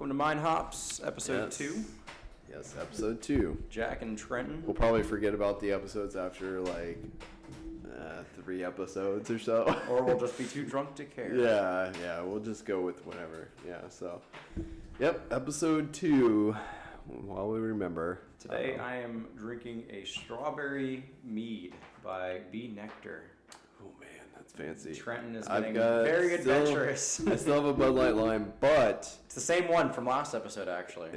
Welcome to Mind Hops, episode 2. Yes, episode 2. Jack and Trenton. We'll probably forget about the episodes after, 3 episodes or so. Or we'll just be too drunk to care. Yeah, we'll just go with whatever. Yeah, so. Yep, episode 2, while we remember. Today I am drinking a strawberry mead by B Nectar. Oh, man, that's fancy. Trenton is getting very adventurous. I still have a Bud Light Lime, but... It's the same one from last episode, actually.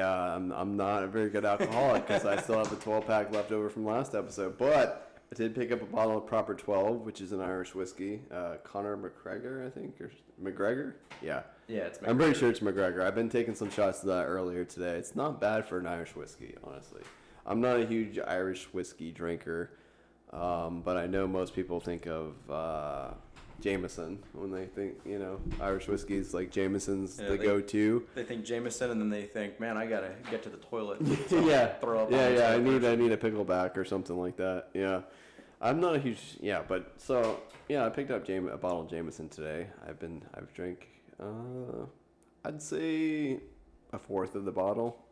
I'm not a very good alcoholic because I still have a 12-pack left over from last episode, but... I did pick up a bottle of Proper 12, which is an Irish whiskey. Conor McGregor, I think, or McGregor? Yeah. Yeah, it's McGregor. I'm pretty sure it's McGregor. I've been taking some shots of that earlier today. It's not bad for an Irish whiskey, honestly. I'm not a huge Irish whiskey drinker, but I know most people think of Jameson when they think, Irish whiskies. Like Jameson's the go-to. They think Jameson, and then they think, man, I gotta get to the toilet. Yeah. Throw up. Yeah. I need a pickleback or something like that. Yeah. I'm not a huge, I picked up a bottle of Jameson today. I've drank, I'd say a fourth of the bottle,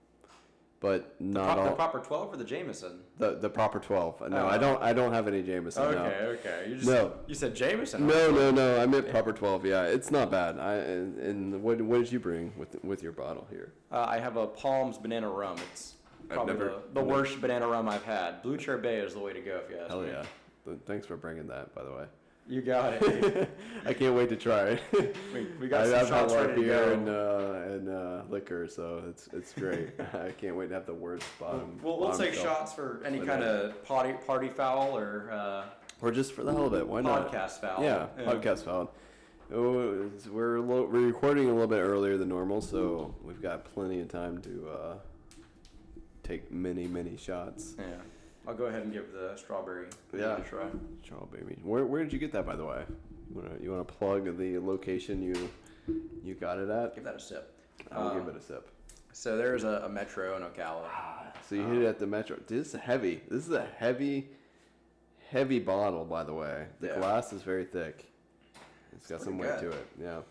but not all. The Proper 12 or the Jameson? The Proper 12. No, I don't have any Jameson. Okay. You said Jameson. No. I meant Proper 12. Yeah, it's not bad. And what did you bring with your bottle here? I have a Palms banana rum. It's probably the worst banana rum I've had. Blue Chair Bay is the way to go, if you ask me. Hell yeah. Thanks for bringing that, by the way. You got it. I can't wait to try it. we got some shots ready to beer and liquor, so it's great. I can't wait to have the worst bottom. We'll take shots for any kind of party foul or just for the hell of it. Why not? Podcast foul. Yeah, podcast foul. We're recording a little bit earlier than normal, so we've got plenty of time to take many shots. Yeah. I'll go ahead and give the strawberry a try. Strawberry. Where did you get that, by the way? You want to plug the location you got it at? Give that a sip. I'll give it a sip. So there's a Metro in Ocala. So you hit it at the Metro. This is heavy. This is a heavy bottle, by the way. The glass is very thick. It's got some weight to it. Yeah.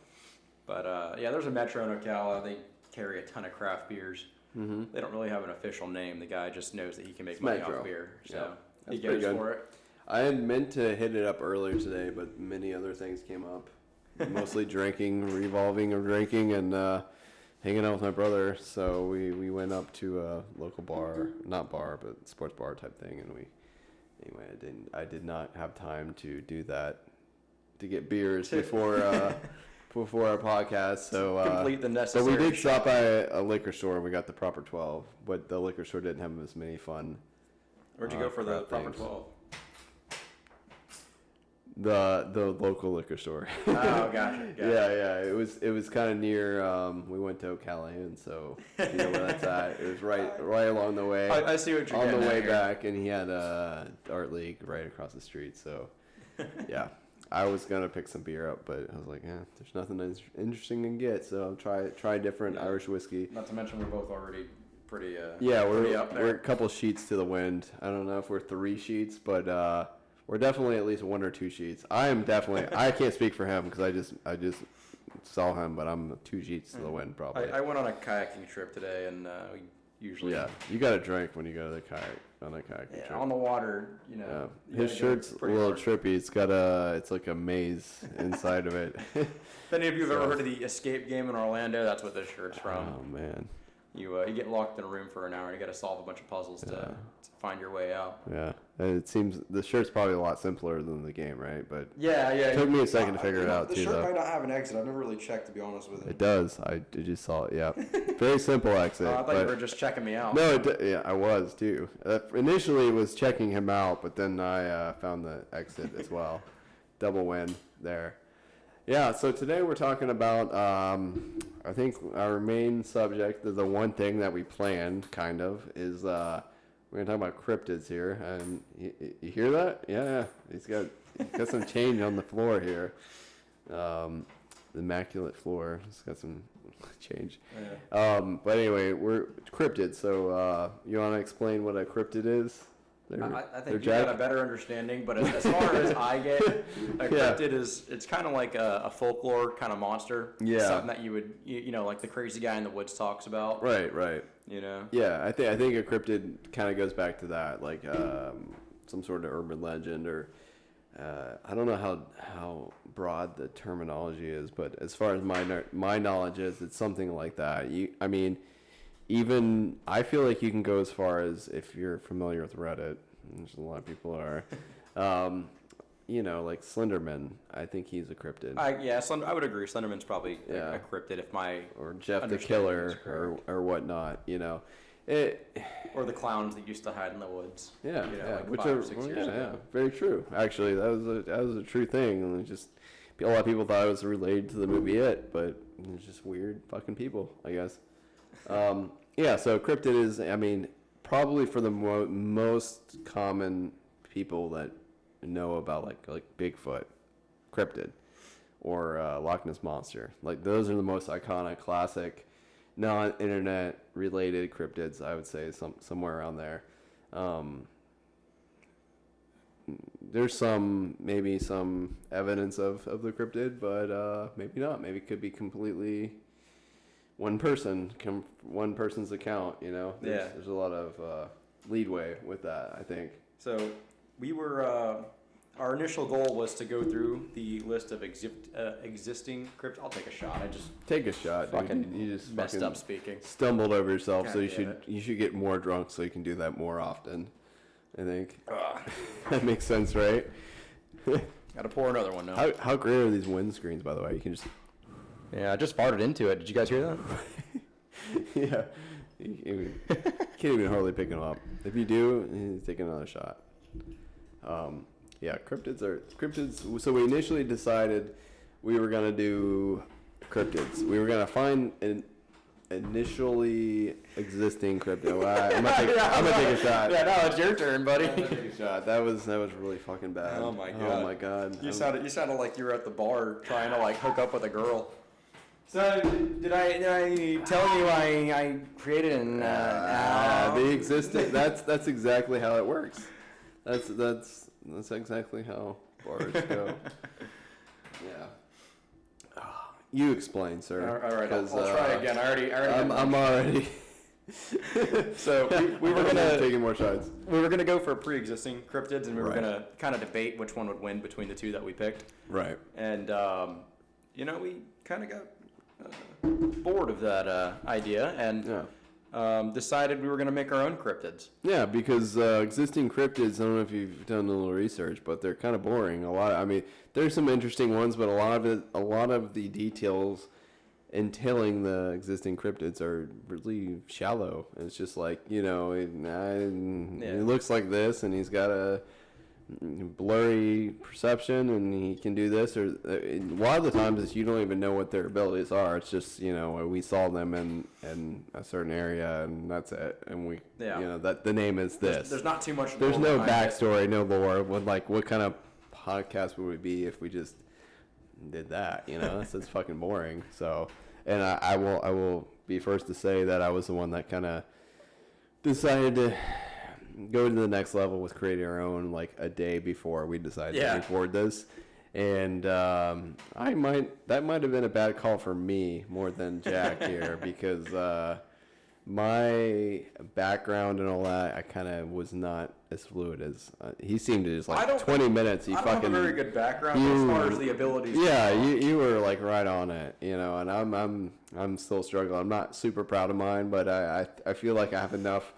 But there's a Metro in Ocala. They carry a ton of craft beers. Mm-hmm. They don't really have an official name. The guy just knows that he can make money off beer, so he goes for it. I had meant to hit it up earlier today, but many other things came up. Mostly revolving of drinking, and hanging out with my brother. So we went up to a local bar, not bar, but sports bar type thing, and I did not have time to do that, to get beers before our podcast, so complete the necessary. So we did stop by a liquor store and we got the Proper 12, but the liquor store didn't have as many fun. Where'd you go for the Proper 12? The local liquor store. Oh, gotcha. Yeah. It was kind of near. We went to Ocala, and so you know where that's at. It was right along the way. I see what you're getting on the way here. back, and he had a art league right across the street. So yeah. I was gonna pick some beer up, but I was like, there's nothing interesting to get, so I'll try different Irish whiskey. Not to mention we're both already pretty we're up there. We're a couple sheets to the wind. I don't know if we're 3 sheets, but we're definitely at least 1 or 2 sheets. I can't speak for him because I just saw him, but I'm 2 sheets to the wind probably. I went on a kayaking trip today, and we usually you got to drink when you go to the kayaking trip. On the water, His shirt's a little trippy. It's like a maze inside of it. If any of you have ever heard of the Escape game in Orlando, that's what this shirt's from. Oh man. You get locked in a room for an hour and you got to solve a bunch of puzzles to find your way out. Yeah, it seems the shirt's probably a lot simpler than the game, right? But it took me a second to figure it out too. The shirt might not have an exit. I've never really checked, to be honest with you. It does. I just saw it. Yeah, very simple exit. I thought you were just checking me out. No, I was too. Initially, it was checking him out, but then I found the exit as well. Double win there. Yeah, so today we're talking about, I think our main subject, the one thing that we planned, kind of, is we're going to talk about cryptids here. And you hear that? Yeah, he's got some change on the floor here. The immaculate floor. It's got some change. Yeah. But anyway, we're cryptids. So you want to explain what a cryptid is? I think you got a better understanding, but as far as I get, a cryptid it's kind of like a folklore kind of monster. Yeah. Something that you would, like the crazy guy in the woods talks about. Right. Yeah, I think a cryptid kind of goes back to that, like some sort of urban legend, or I don't know how broad the terminology is, but as far as my knowledge is, it's something like that. Even I feel like you can go as far as, if you're familiar with Reddit, which a lot of people are, like Slenderman. I think he's a cryptid. I would agree. Slenderman's probably a cryptid, or Jeff the Killer or whatnot. Or the clowns that used to hide in the woods. Yeah, like 5 or 6 years ago. Very true. Actually, that was a true thing, and just a lot of people thought it was related to the movie It, but it's just weird fucking people, I guess. So cryptid is, probably for the most common people that know about like Bigfoot, cryptid, or Loch Ness Monster. Like, those are the most iconic, classic, non-internet related cryptids, I would say, somewhere around there. There's maybe some evidence of the cryptid, but maybe not. Maybe it could be completely one person's account. There's a lot of leadway with that, I think. So we were our initial goal was to go through the list of existing cryptids. I'll take a shot. Take a shot, dude. You just messed up speaking. Stumbled over yourself, so you should get more drunk so you can do that more often, I think. That makes sense, right? Gotta pour another one now. How great are these windscreens, by the way? You can just... Yeah, I just farted into it. Did you guys hear that? Yeah. You can't even hardly pick them up. If you do, take another shot. Cryptids. So we initially decided we were going to do cryptids. We were going to find an initially existing cryptid. I'm going to take a shot. Yeah, no, it's your turn, buddy. I'm going to take a shot. That was really fucking bad. Oh my god. You sounded like you were at the bar trying to hook up with a girl. So did I tell you I created an the existing that's exactly how it works. That's exactly how bars go. Yeah. You explain, sir. All right, I'll try again. I'm already. So we were gonna taking more shots. We were gonna go for pre-existing cryptids, and we were gonna kind of debate which one would win between the two that we picked. Right. And we kind of got bored of that idea, and decided we were gonna make our own cryptids. Yeah, because existing cryptids, I don't know if you've done a little research, but they're kind of boring. There's some interesting ones, but a lot of the details entailing the existing cryptids are really shallow. It's just like, he looks like this, and he's got a blurry perception, and he can do this, or a lot of the times you don't even know what their abilities are. It's just, we saw them in a certain area, and that's it, and that the name is this. There's not too much. There's no backstory, no lore. What kind of podcast would we be if we just did that? That's fucking boring. So, and I will be first to say that I was the one that kind of decided to go to the next level with creating our own a day before we decided to record this. And that might have been a bad call for me more than Jack here, because my background and all that, I kind of was not as fluid as he seemed to. Just 20 minutes. I don't have a very good background as far as the abilities. Yeah, you were right on it, and I'm still struggling. I'm not super proud of mine, but I feel like I have enough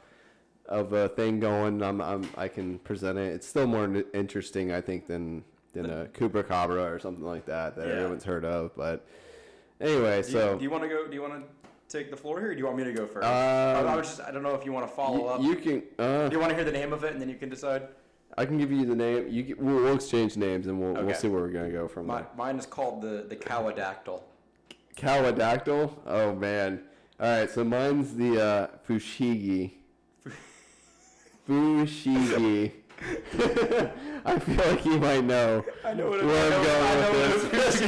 of a thing going. I can present it. It's still more interesting, I think, than a Chupacabra or something like that everyone's heard of. But anyway, do you want to go? Do you want to take the floor here, or do you want me to go first? I don't know if you want to follow up. You can. Do you want to hear the name of it, and then you can decide? I can give you the name. We'll exchange names, and we'll see where we're gonna go from there. Mine is called the cowadactle. Cowadactle? Oh man! All right, so mine's the fushigi. Fushigi. I feel like you might know. I know what where I'm going with this.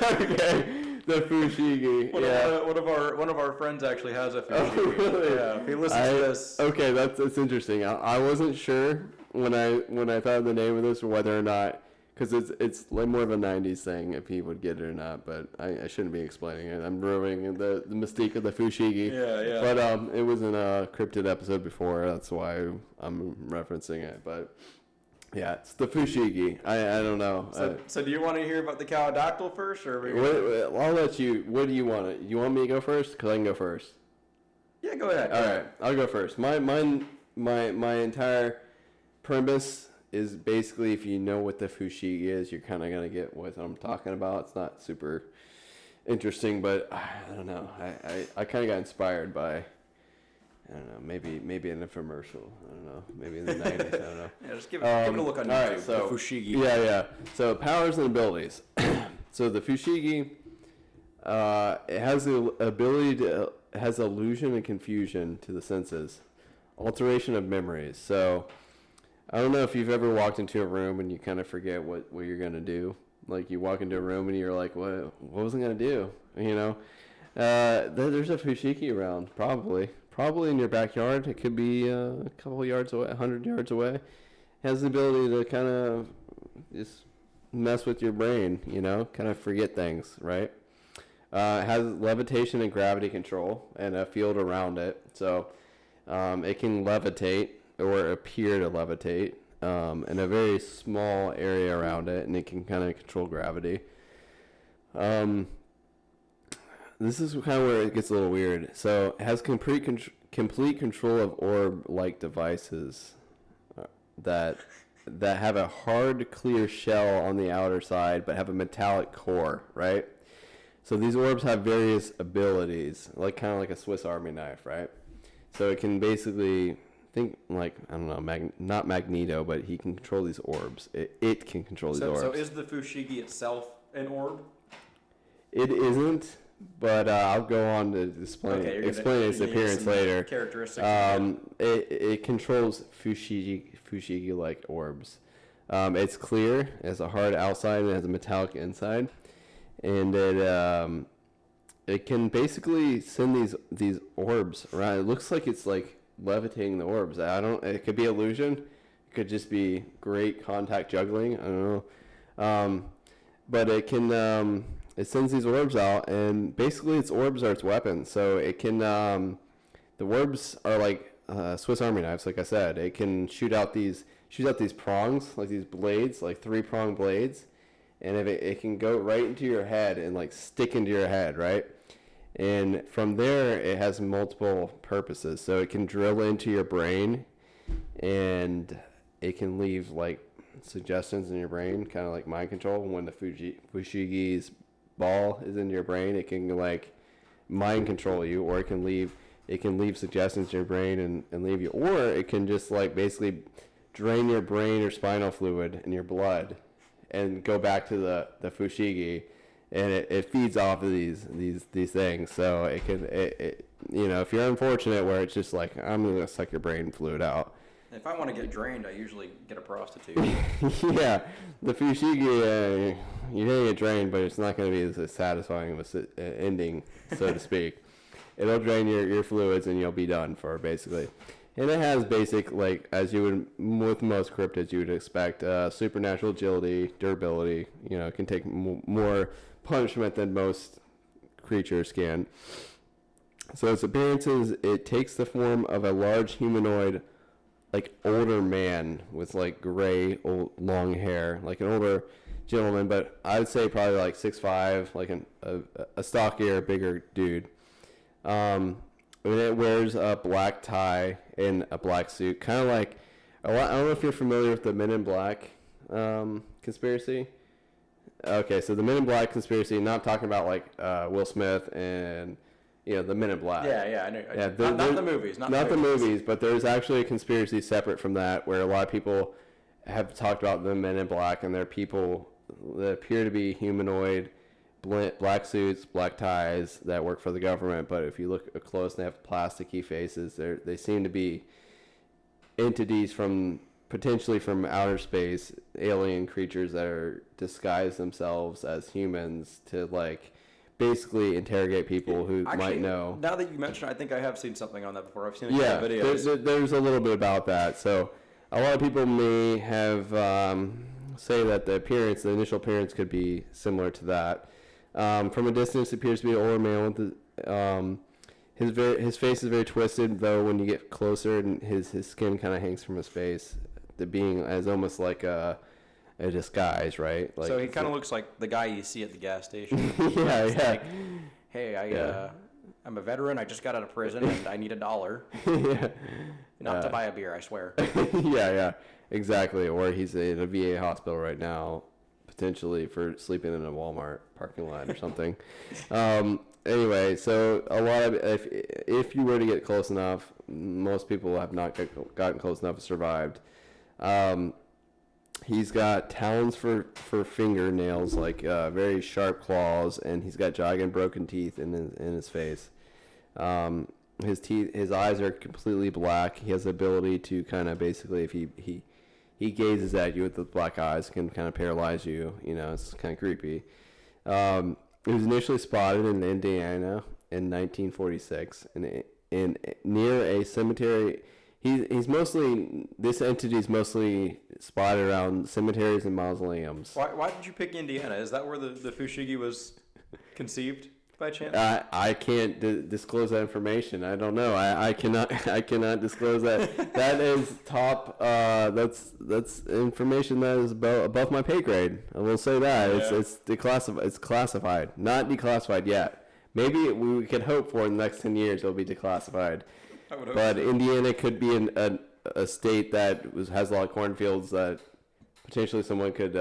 Okay. The fushigi. One of our friends actually has a fushigi. Oh, really? Yeah. If he listens to this. Okay, that's interesting. I wasn't sure when I thought of the name of this or whether or not, because it's like more of a '90s thing if he would get it or not. But I shouldn't be explaining it. I'm ruining the mystique of the fushigi. Yeah. But it was in a Kryptid episode before. That's why I'm referencing it. But yeah, it's the fushigi. I don't know. So do you want to hear about the cowadactle first, or I'll let you. What do you want? You want me to go first? Because I can go first. Yeah, go ahead. All right, I'll go first. My entire premise is basically, if you know what the fushigi is, you're kind of gonna get what I'm talking about. It's not super interesting, but I don't know. I kind of got inspired by, I don't know, maybe an infomercial. I don't know, maybe in the 90s. I don't know. Yeah, just give it a look on YouTube. Right, so, the fushigi. Yeah. So powers and abilities. So the fushigi, it has the ability to has illusion and confusion to the senses, alteration of memories. So I don't know if you've ever walked into a room and you kind of forget what you're gonna do. Like you walk into a room and you're like, what was I gonna do? You know, there's a fushigi around, probably in your backyard. It could be a couple yards away, 100 yards away. It has the ability to kind of just mess with your brain, you know, kind of forget things, right? It has levitation and gravity control and a field around it. So it can levitate or appear to levitate in a very small area around it, and it can kind of control gravity. This is kind of where it gets a little weird. So it has complete control of orb-like devices that have a hard, clear shell on the outer side, but have a metallic core, right? So these orbs have various abilities, kind of like a Swiss Army knife, right? So it can basically think like, I don't know, not Magneto, but he can control these orbs. It can control these orbs. So is the fushigi itself an orb? It isn't, but I'll go on to explain its appearance later. Characteristics. It controls fushigi like orbs. It's clear, it has a hard outside, and it has a metallic inside, and it can basically send these orbs around. It looks like it's like levitating the orbs. It could be illusion. It could just be great contact juggling. I don't know. But it can, it sends these orbs out, and basically its orbs are its weapons. So it can, the orbs are like Swiss Army knives, like I said. It can shoot out these prongs, like these blades, like 3-prong blades. And if it can go right into your head and like stick into your head, right? And from there, it has multiple purposes. So it can drill into your brain, and it can leave like suggestions in your brain, kind of like mind control. When the fushigi's ball is in your brain, it can like mind control you, or it can leave suggestions in your brain and leave you, or it can just like basically drain your brain or spinal fluid and your blood and go back to the fushigi. And it feeds off of these things, so it can you know, if you're unfortunate where it's just like, I'm gonna suck your brain fluid out. If I want to get drained, I usually get a prostitute. Yeah, the fushigi, you're gonna get drained, but it's not gonna be as satisfying of an ending, so to speak. It'll drain your fluids, and you'll be done for basically. And it has basic, like, as you would, with most cryptids, you would expect, supernatural agility, durability. You know, it can take more punishment than most creatures can. So its appearances, it takes the form of a large humanoid, like older man with like gray, long hair, like an older gentleman, but I would say probably like 6'5", like a stockier, bigger dude. And it wears a black tie and a black suit, kind of like, I don't know if you're familiar with the Men in Black conspiracy. Okay, so the Men in Black conspiracy, not talking about like Will Smith and, you know, the Men in Black. Yeah, I know. Yeah, not the movies. Not the movies, but there's actually a conspiracy separate from that where a lot of people have talked about the Men in Black, and they're people that appear to be humanoid, black suits, black ties that work for the government. But if you look close, they have plasticky faces. They seem to be entities potentially from outer space, alien creatures that are disguised themselves as humans to like basically interrogate people who Actually, might know. Now that you mention it, I think I have seen something on that before. I've seen a Yeah, couple videos. there's a little bit about that. So a lot of people may have say that the initial appearance could be similar to that. From a distance, it appears to be an older male with his face is very twisted, though when you get closer, and his skin kind of hangs from his face, the being as almost like a disguise, right? Like, so he kind of looks like the guy you see at the gas station. yeah. Like, hey, I'm a veteran. I just got out of prison and I need $1. Not to buy a beer, I swear. yeah, exactly. Or he's in a VA hospital right now, potentially for sleeping in a Walmart parking lot or something. Anyway, so a lot of if you were to get close enough, most people have not gotten close enough and survived. He's got talons for fingernails, like very sharp claws, and he's got jagged, broken teeth in his face. His eyes are completely black. He has the ability to kind of basically, if he gazes at you with the black eyes, can kind of paralyze you. You know, it's kind of creepy. It was initially spotted in Indiana in 1946, in near a cemetery. This entity is mostly spotted around cemeteries and mausoleums. Why did you pick Indiana? Is that where the fushigi was conceived by chance? I can't disclose that information. I don't know. I cannot disclose that. That is top. That's information that is above my pay grade. I will say that. Yeah. It's declassified. It's classified, not declassified yet. Maybe we could hope for in the next 10 years it'll be declassified. But Indiana could be a state that has a lot of cornfields that potentially someone could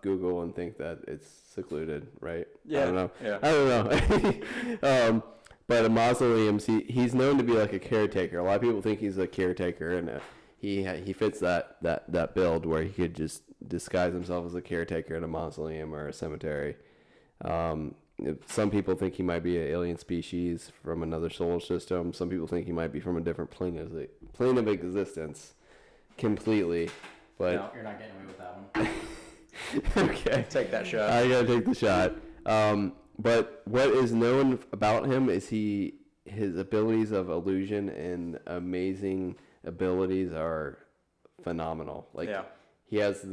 Google and think that it's secluded, right? Yeah. I don't know. Yeah. I don't know. But in mausoleums, he's known to be like a caretaker. A lot of people think he's a caretaker, and he fits that build where he could just disguise himself as a caretaker in a mausoleum or a cemetery. Some people think he might be an alien species from another solar system. Some people think he might be from a different plane of existence completely. But no, you're not getting away with that one. Okay. Take that shot. I gotta take the shot. But what is known about him is his abilities of illusion and amazing abilities are phenomenal. Like, yeah. He has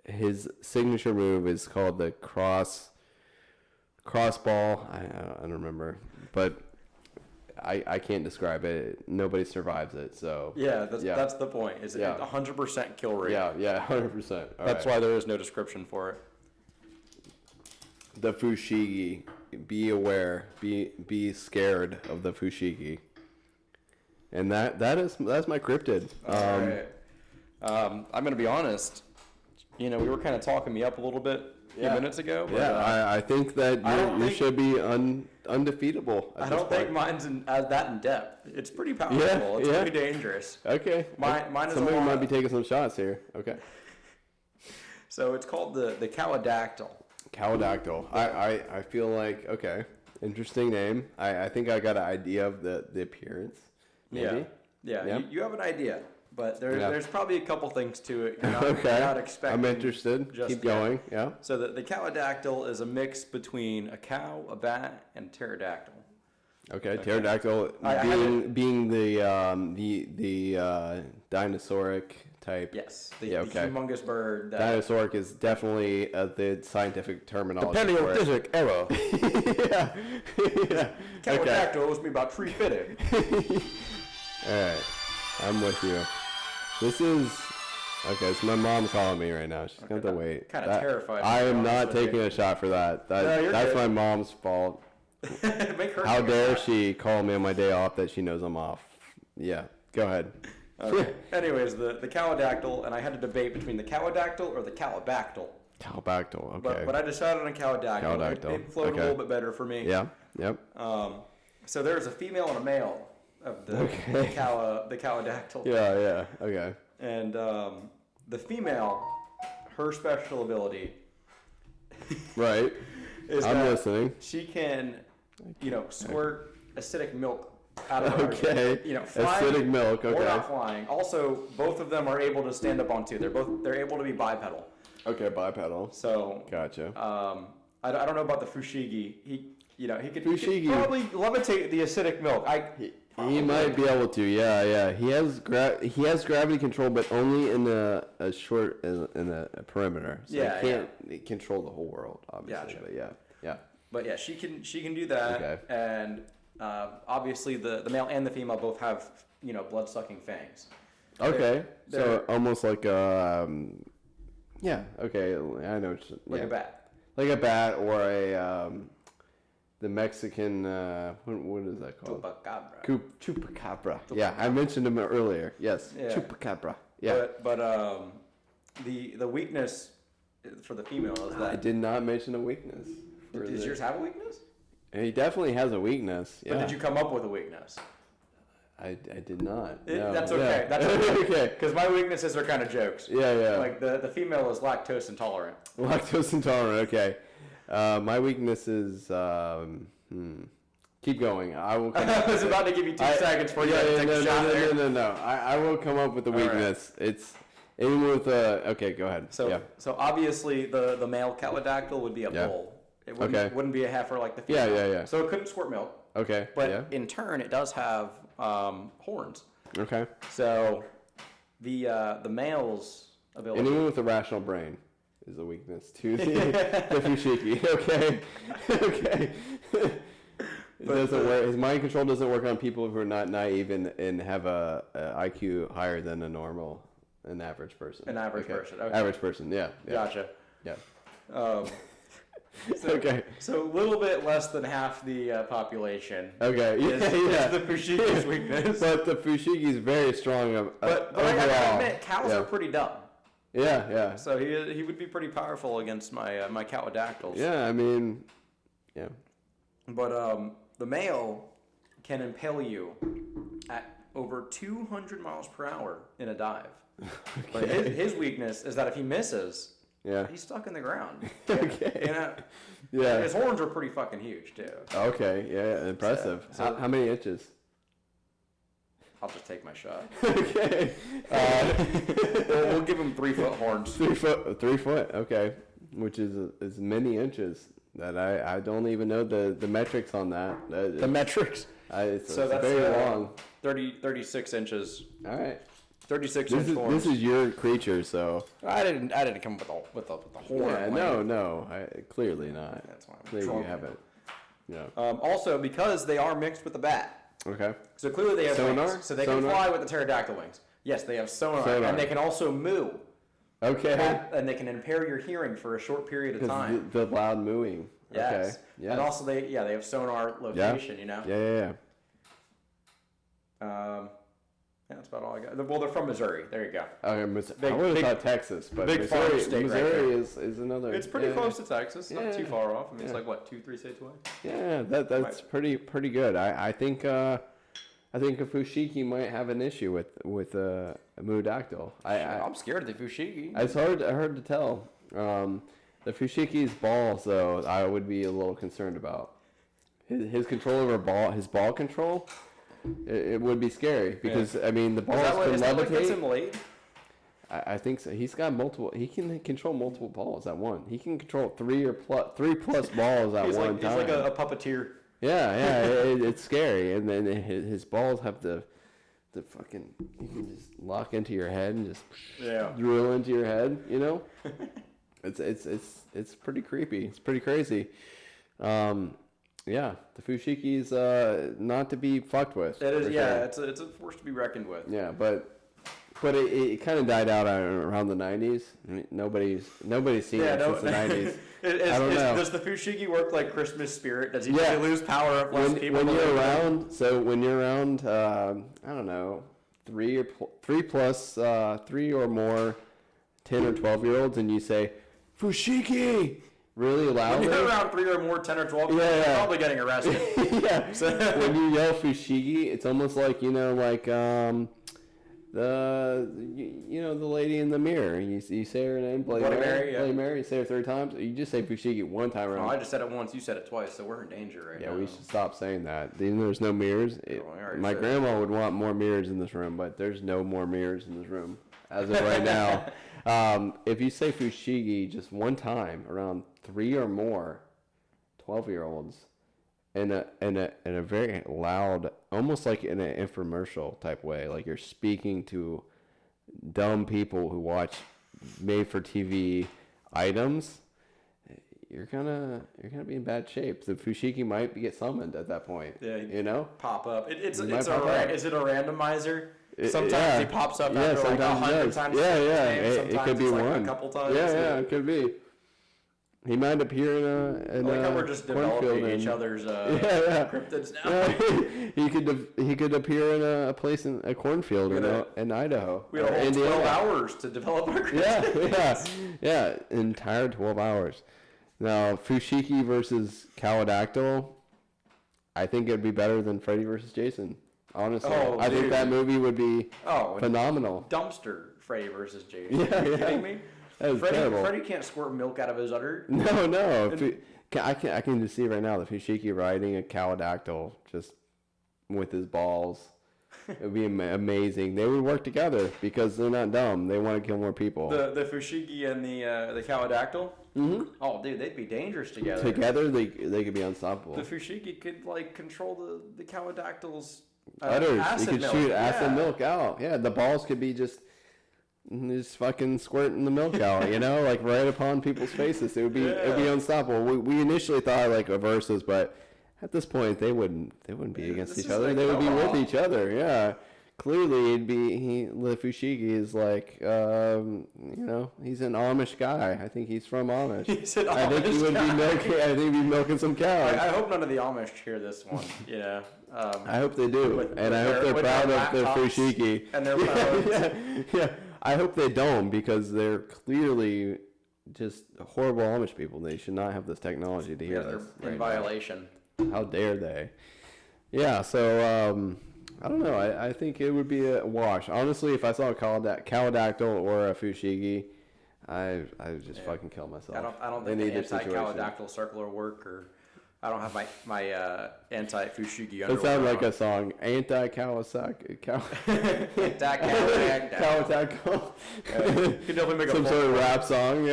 his signature move is called the crossball. I don't remember, but I can't describe it. Nobody survives it, so that's the point. Is 100% kill rate? Yeah, 100%. That's why there is no description for it. The fushigi. Be aware. Be scared of the fushigi. And that's my cryptid. All right. I'm gonna be honest. We were kind of talking me up a little bit a few minutes ago. But, I think that you should be undefeatable. I don't think mine's that in depth. It's pretty powerful. It's pretty dangerous. Okay. Mine is somebody might be taking some shots here. Okay. So it's called the cowadactle. Cowadactle. I feel like, okay, interesting name. I think I got an idea of the appearance. Maybe. Yeah. You have an idea. But there's probably a couple things to it. You're not expecting. I'm interested. Keep going. Yeah. So the cowadactyl is a mix between a cow, a bat, and a pterodactyl. Okay. Pterodactyl being the dinosauric type. Yes. The humongous bird. Dinosauric is definitely the scientific terminology. The Paleolithic era. Yeah. Cowadactyl was me about tree fitting. All right. I'm with you. This is okay. It's my mom calling me right now. She's gonna have to wait. Kind of terrified. I am not taking a shot for that. That's my mom's fault. How dare she call me on my day off that she knows I'm off? Yeah, go ahead. Okay. Anyways, the cowadactyl, and I had to debate between the cowadactyl or the calabactyl. Calabactyl. Okay. But I decided on cowadactyl. It flowed a little bit better for me. Yeah. Yep. So there's a female and a male of the cowadactyl. Yeah. Okay. And the female, her special ability. Right. I'm listening. She can, squirt acidic milk out of her. Okay. Flying acidic milk. Okay. Or not flying. Also, both of them are able to stand up on two. They're able to be bipedal. Okay, bipedal. So. Gotcha. I don't know about the fushigi. He could Fushigi. probably levitate the acidic milk. He might be able to. Yeah. He has gravity control, but only in a perimeter. So he can't control the whole world, obviously. Gotcha. But yeah. But yeah, she can do that. Okay. And obviously the male and the female both have blood sucking fangs. Okay. So almost like yeah. Okay. I know. Like a bat. Like a bat or a the Mexican what is that called? Chupacabra. Chupacabra. Yeah, I mentioned him earlier. Yes. Yeah. Chupacabra. Yeah. But the weakness for the female is that I did not mention a weakness. Does yours have a weakness? He definitely has a weakness. Yeah. But did you come up with a weakness? I did not. No. That's okay. Yeah. That's okay. Because my weaknesses are kind of jokes. Yeah. Like the female is lactose intolerant. Lactose intolerant. Okay. My weakness is keep going. I will. I was about to give you 2 seconds for you to take a shot there. No. I will come up with the weakness. Right. It's even with okay. Go ahead. So obviously the male cowadactle would be a bull. It wouldn't be a heifer like the female. Yeah. So it couldn't squirt milk. Okay. But in turn, it does have horns. Okay. So the male's ability. Anyone with a rational brain is a weakness to the fushigi. Okay. Okay. It doesn't work. His mind control doesn't work on people who are not naive and have a IQ higher than an average person. An average person. Okay. Average person. Yeah. Gotcha. Yeah. Okay. So a little bit less than half the population. Okay. Is the fushigi's weakness. But the fushigi is very strong. But I gotta admit, cows are pretty dumb. Yeah. So he would be pretty powerful against my cowadactyls. Yeah. I mean, yeah. But the male can impale you at over 200 miles per hour in a dive. Okay. But his weakness is that if he misses, he's stuck in the ground. Okay. Yeah. His horns are pretty fucking huge too. Okay. Yeah. Impressive. So how many inches? I'll just take my shot. Okay. We'll give him 3 foot horns. 3 foot. 3 foot. Okay. Which is many inches. That I don't even know the metrics on that. The metrics. It's very long. 36 inches. All right. 36 inch horns. This is your creature, so I didn't come up with the horn. Yeah, no, clearly not. That's why clearly you haven't. Yeah. Also, because they are mixed with the bat. Okay. So clearly they have sonar? wings, so they can fly with the pterodactyl wings. Yes, they have sonar. And they can also moo. Okay. And they can impair your hearing for a short period of time. The loud mooing. Yes. Okay. Yes. And also they have sonar location. Yeah. That's about all I got. Well, they're from Missouri. There you go. Okay, I would have thought Texas, but Missouri is another. It's pretty close to Texas. Not too far off. I mean, it's like what 2-3 states away. Yeah, that's pretty good. I think a fushigi might have an issue with a moodactyl. I'm scared of the fushigi. It's hard to tell. The fushigi's balls, though, I would be a little concerned about. His control over his ball control. It would be scary because the balls can levitate. What gets him laid? I think so. He's got multiple. He can control multiple balls at once. He can control 3 plus balls at one time. He's like a puppeteer. Yeah. It's scary, and then his balls have the fucking. You can just lock into your head and just drill into your head. It's pretty creepy. It's pretty crazy. Yeah, the fushigi's not to be fucked with. It is, yeah. Sure. It's a force to be reckoned with. Yeah, but it kind of died out around the 90s. I mean, nobody's seen it since the 90s. I don't know. Does the fushigi work like Christmas spirit? Does he lose power of less people? When you're around, I don't know, 3 or more 10 or 12-year-olds, and you say fushigi really loudly. When you're around 3 or more 10 or 12, you're probably getting arrested. Yeah. So when you yell fushigi, it's almost like the lady in the mirror. You say her name, Bloody Mary. You say her 3 times. You just say fushigi 1 time around. Oh, I just said it once. You said it twice. So we're in danger right now. Yeah, we should stop saying that. Even though there's no mirrors. My grandma would want more mirrors in this room, but there's no more mirrors in this room as of right now. If you say fushigi just 1 time around 3 or more 12-year-olds in a very loud, almost like in an infomercial type way. Like you're speaking to dumb people who watch made-for-TV items. You're gonna be in bad shape. The fushigi might get summoned at that point. Yeah, you know, pop up. Is it a randomizer? Sometimes he pops up after like 100 times. It could be like one. A couple times. It could be. He might appear in like how we're just developing each other's cryptids now. He could appear in a place in a cornfield in Idaho. We had a whole 12 hours to develop our cryptids. Yeah, entire 12 hours. Now, fushigi versus cowadactle, I think it'd be better than Freddy versus Jason. Honestly, I think that movie would be phenomenal. Dumpster Freddy versus Jason. Are you kidding me? That was terrible. Freddy can't squirt milk out of his udder. No. I can just see right now the fushigi riding a cowadactyl just with his balls. It would be amazing. They would work together because they're not dumb. They want to kill more people. The fushigi and the cowadactyl? Mm-hmm. Oh, dude, they'd be dangerous together. Together, they could be unstoppable. The fushigi could like control the cowadactyl's udders. Acid you could milk. Shoot acid milk out. Yeah, the balls could be just fucking squirting the milk out, like right upon people's faces. It'd be unstoppable. We initially thought like a versus, but at this point they wouldn't be against each other. They would be with each other. Yeah. Clearly the fushigi is like he's an Amish guy. I think he's from Amish. He's an Amish I think he'd be milking some cows. I hope none of the Amish hear this one. I hope they do. I hope they're proud of their fushigi. And they're proud. Yeah. I hope they don't, because they're clearly just horrible Amish people. They should not have this technology to hear this. They're in violation. How dare they? Yeah, so I don't know. I think it would be a wash. Honestly, if I saw a cowadactyl or a fushigi, I would just fucking kill myself. I don't think the anti-cowadactyl circular work, or I don't have my anti-fushigi underwear. It sounds like a song. Anti-Kawasaki. Cowadactyl. You could definitely make some sort of rap song,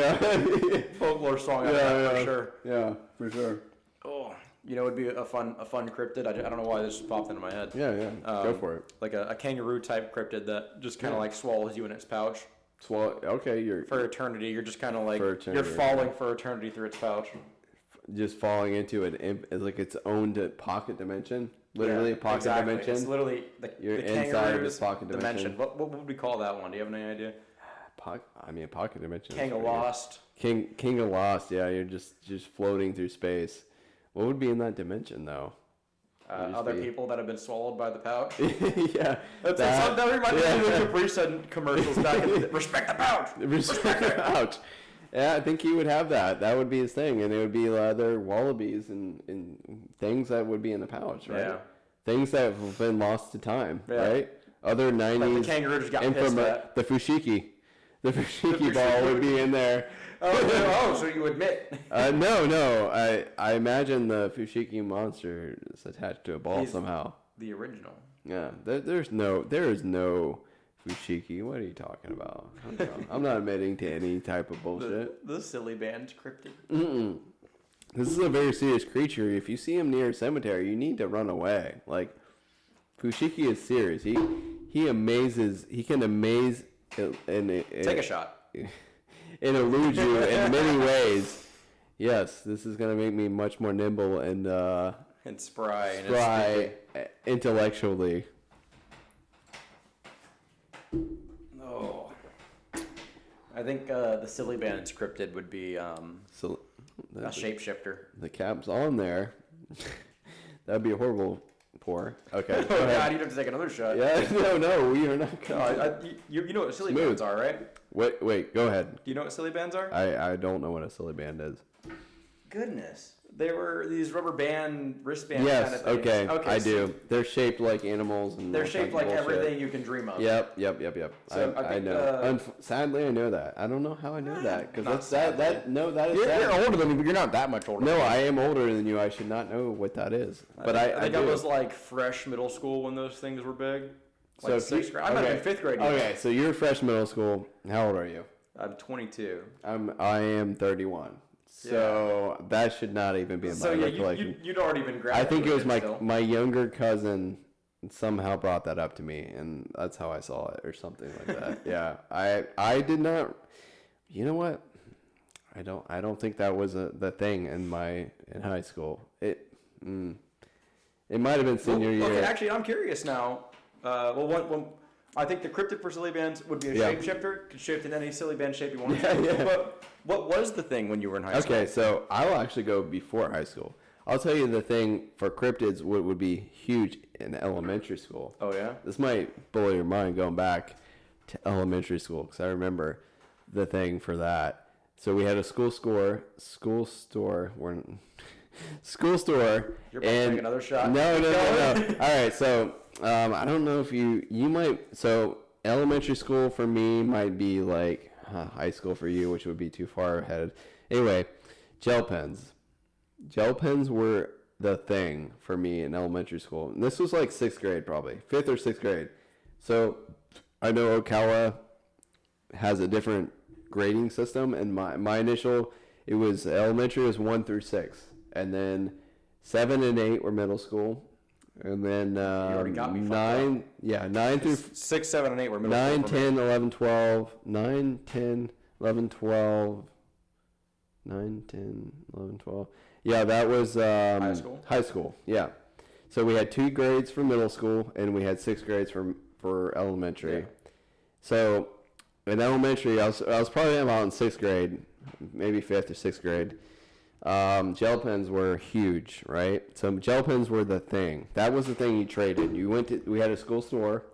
folklore song. For sure. Yeah, for sure. Oh, it would be a fun cryptid. I don't know why this popped into my head. Yeah. Go for it. Like a kangaroo type cryptid that just kind of like swallows you in its pouch. You're for eternity. You're just kind of like you're falling for eternity through its pouch. Just falling into like its own pocket dimension. Literally a pocket dimension. It's literally you're the inside of this pocket dimension. What would we call that one? Do you have any idea? Pocket dimension. King of Lost. King of Lost. Yeah, you're just floating through space. What would be in that dimension though? Other people that have been swallowed by the pouch. Yeah, that reminds me of the Capri Sun commercials back in the Respect the pouch. Respect the pouch. Yeah, I think he would have that. That would be his thing, and it would be other wallabies and things that would be in the pouch, right? Yeah. Things that have been lost to time, right? Other 90s. The kangaroo just got pissed at. The fushigi. The fushigi ball would be in there. So you admit? No. I imagine the fushigi monster is attached to a ball somehow. The original. Yeah. There is no fushigi. What are you talking about? I'm not admitting to any type of bullshit. The silly band's cryptid. Mm-mm. This is a very serious creature. If you see him near a cemetery, you need to run away. Like, fushigi is serious. He amazes. He can amaze. Take a shot. And elude you in many ways. Yes, this is going to make me much more nimble and spry intellectually. Oh, I think the silly band's cryptid would be a shapeshifter. The cap's on there. That'd be a horrible pour. Okay. Oh God, you'd have to take another shot. Yeah, no, we are not. You know what silly bands are, right? Wait, go ahead. Do you know what silly bands are? I don't know what a silly band is. Goodness. They were these rubber band, wristband kind of things. Okay, I do. They're shaped like animals. And they're shaped like everything you can dream of. Yep. So I know. Sadly, I know that. I don't know how I know that. Because that is sad. You're older than me, but you're not that much older. No, I am older than you. I should not know what that is. But I think I was like fresh middle school when those things were big. Like so 6th grade. I'm in 5th grade. Okay, so you're fresh middle school. How old are you? I'm 22. I am 31. So that should not even be in my recollection. You'd already been grabbed. I think it was my younger cousin somehow brought that up to me, and that's how I saw it or something like that. Yeah, I did not. You know what? I don't think that was the thing in high school. It might have been senior year. Okay, actually, I'm curious now. I think the Kryptid for silly bands would be a shapeshifter. Could shift in any silly band shape you want to. Yeah. But what was the thing when you were in high school? Okay, so I'll actually go before high school. I'll tell you the thing for cryptids would be huge in elementary school. Oh, yeah? This might blow your mind going back to elementary school, because I remember the thing for that. So we had a school store. You're about to take another shot. No. All right, so I don't know if you might. So elementary school for me might be like high school for you, which would be too far ahead. Anyway, gel pens. Gel pens were the thing for me in elementary school. And this was like 6th grade probably. 5th or 6th grade. So I know Ocala has a different grading system. And my initial, it was elementary was 1 through 6. And then 7 and 8 were middle school. And then 9 through 6, 7, and 8 were middle 9, school. 10, 11, 12. 9, 10, 11, 12. 9, 10, 11, 12. Yeah, that was high school. High school, yeah. So we had 2 grades for middle school, and we had 6 grades for elementary. Yeah. So in elementary, I was probably about in 6th grade, maybe 5th or 6th grade. Gel pens were huge, right? So gel pens were the thing. That was the thing you traded. We had a school store,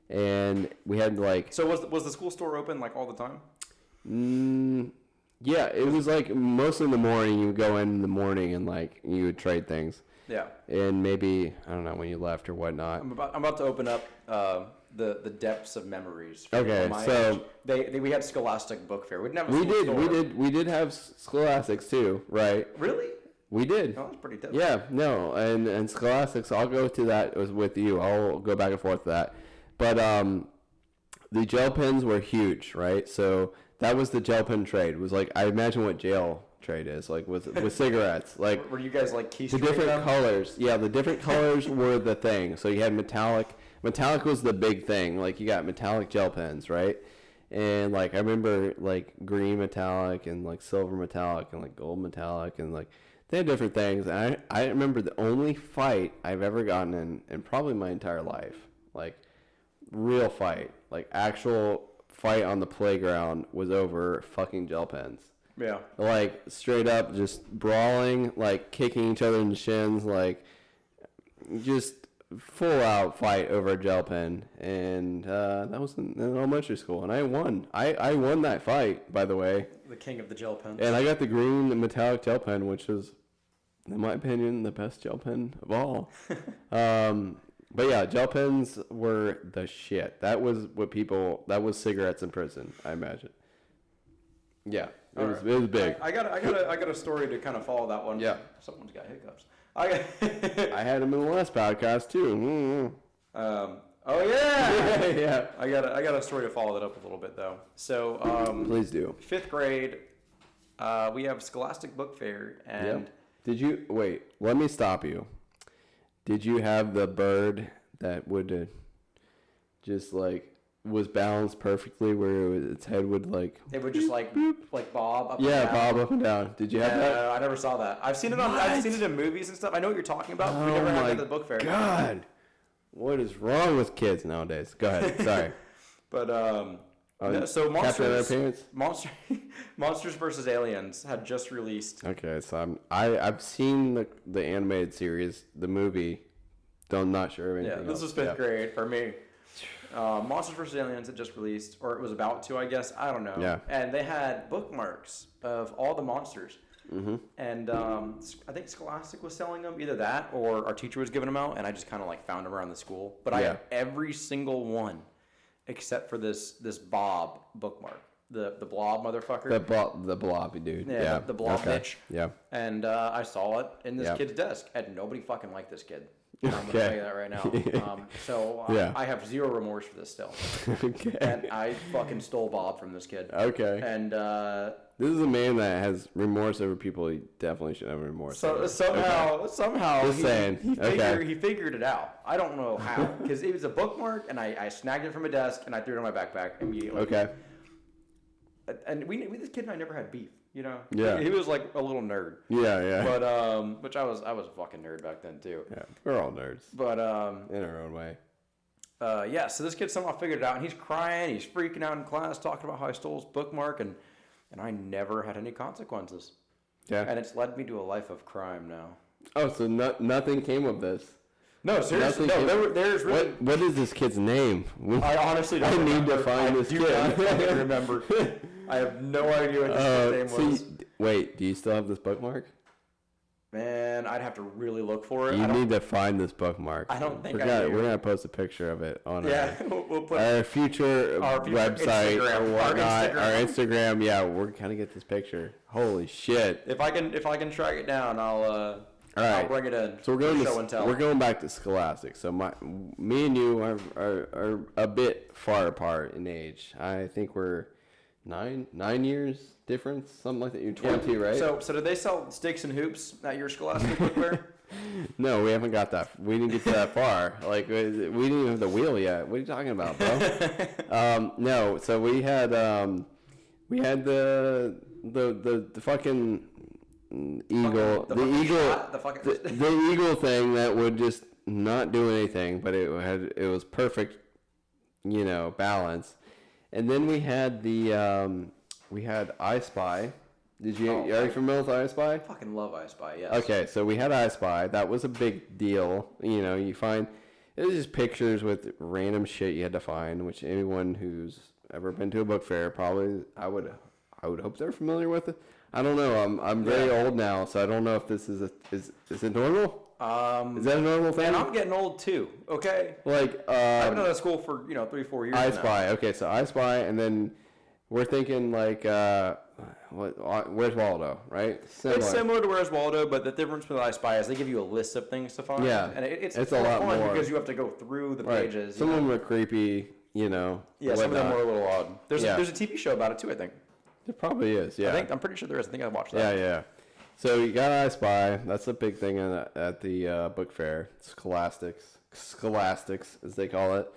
and we had like. So was the school store open like all the time? Yeah, it was like most in the morning. You would go in the morning and like you would trade things. Yeah. And maybe I don't know when you left or whatnot. I'm about to open up the depths of memories. Okay, so we had Scholastic book fair. We did have Scholastics too, right? Really? We did. Oh, that's pretty dope. Yeah, no, and Scholastics. I'll go to that with you. I'll go back and forth to that. But the gel pens were huge, right? So that was the gel pen trade. It was like I imagine what jail trade is like with cigarettes. Like were you guys like key the different colors? Yeah, the different colors were the thing. So you had metallic. Metallic was the big thing. Like you got metallic gel pens, right? And like I remember like green metallic and like silver metallic and like gold metallic and like they had different things. And I remember the only fight I've ever gotten in probably my entire life, like real fight, like actual fight on the playground was over fucking gel pens. Yeah. Like straight up just brawling, like kicking each other in the shins, like just full out fight over a gel pen. And that was in elementary school. And I won. I won that fight, by the way. The king of the gel pens. And I got the green metallic gel pen, which was, in my opinion, the best gel pen of all. But yeah, gel pens were the shit. That was that was cigarettes in prison, I imagine. Yeah, it was big. I got a story to kind of follow that one. Yeah. Someone's got hiccups. I had him in the last podcast too. Oh yeah. Yeah. I got a story to follow that up a little bit though. So please do. 5th grade, we have Scholastic book fair and. Yep. Did you wait? Let me stop you. Did you have the bird that would just like was balanced perfectly where its head would like... It would just like bob up and down? Yeah, bob up and down. Did you have that? No, I never saw that. I've seen it in movies and stuff. I know what you're talking about. We never had that at the book fair. God. What is wrong with kids nowadays? Go ahead. Sorry. But so Monsters vs. Aliens had just released. Okay, so I've seen the animated series, the movie. I'm not sure of anything. Yeah, this was 5th grade for me. Monsters vs. Aliens had just released, or it was about to, I guess. I don't know. Yeah. And they had bookmarks of all the monsters. Mm-hmm. And I think Scholastic was selling them, either that or our teacher was giving them out, and I just kind of like found them around the school. But I had every single one except for this Bob bookmark. The blob motherfucker. The blobby dude. Yeah. The blob bitch. Yeah. And I saw it in this kid's desk, and nobody fucking liked this kid. I'm going to tell you that right now. Yeah. I have zero remorse for this still. Okay. And I fucking stole Bob from this kid. Okay. And this is a man that has remorse over people he definitely should have remorse over. Somehow Just saying. He figured it out. I don't know how. Because it was a bookmark, and I snagged it from a desk, and I threw it in my backpack immediately. Okay. And this kid and I never had beef, you know? Yeah. He was like a little nerd. Yeah. But, which I was a fucking nerd back then, too. Yeah, we're all nerds. But, in our own way. Yeah, so this kid somehow figured it out, and he's crying, he's freaking out in class, talking about how I stole his bookmark, and I never had any consequences. Yeah. And it's led me to a life of crime now. Oh, so nothing came of this. No, seriously, no. There's really. What is this kid's name? I honestly don't remember. I need to find this kid. I don't remember. I have no idea what this kid's name was. Wait, do you still have this bookmark? Man, I'd have to really look for it. You need to find this bookmark. I don't think I do. We're gonna post a picture of it on we'll put our future website Instagram, or whatnot. Our Instagram. Yeah, we're gonna get this picture. Holy shit! If I can track it down, I'll bring it in. So we're going back to Scholastic. So me and you are a bit far apart in age. I think we're 9 years difference, something like that. You're 20, right? So did they sell sticks and hoops at your Scholastic book fair? No, we haven't got that. We didn't get to that far. Like we didn't even have the wheel yet. What are you talking about, bro? No. So we had the fucking eagle, the eagle thing that would just not do anything, but it was perfect, balance. And then we had we had I Spy. Are you familiar with I Spy? I fucking love I Spy, yes. Okay, so we had I Spy. That was a big deal. You find it was just pictures with random shit you had to find, which anyone who's ever been to a book fair probably I would hope they're familiar with it. I don't know. I'm very old now, so I don't know if this is it normal? Is that a normal thing? And I'm getting old too. Okay. Like I've been out of school for 3-4 years. I Spy. Now. Okay, so I Spy, and then we're thinking like Where's Waldo, right? It's similar to Where's Waldo, but the difference with I Spy is they give you a list of things to find. Yeah, and it's a lot more because you have to go through the pages. Some of them are creepy, Yeah, some of them are a little odd. There's a TV show about it too, I think. There probably is. Yeah, I'm pretty sure there is. I think I watched that. Yeah. So you got I Spy. That's a big thing at the book fair. Scholastics, as they call it.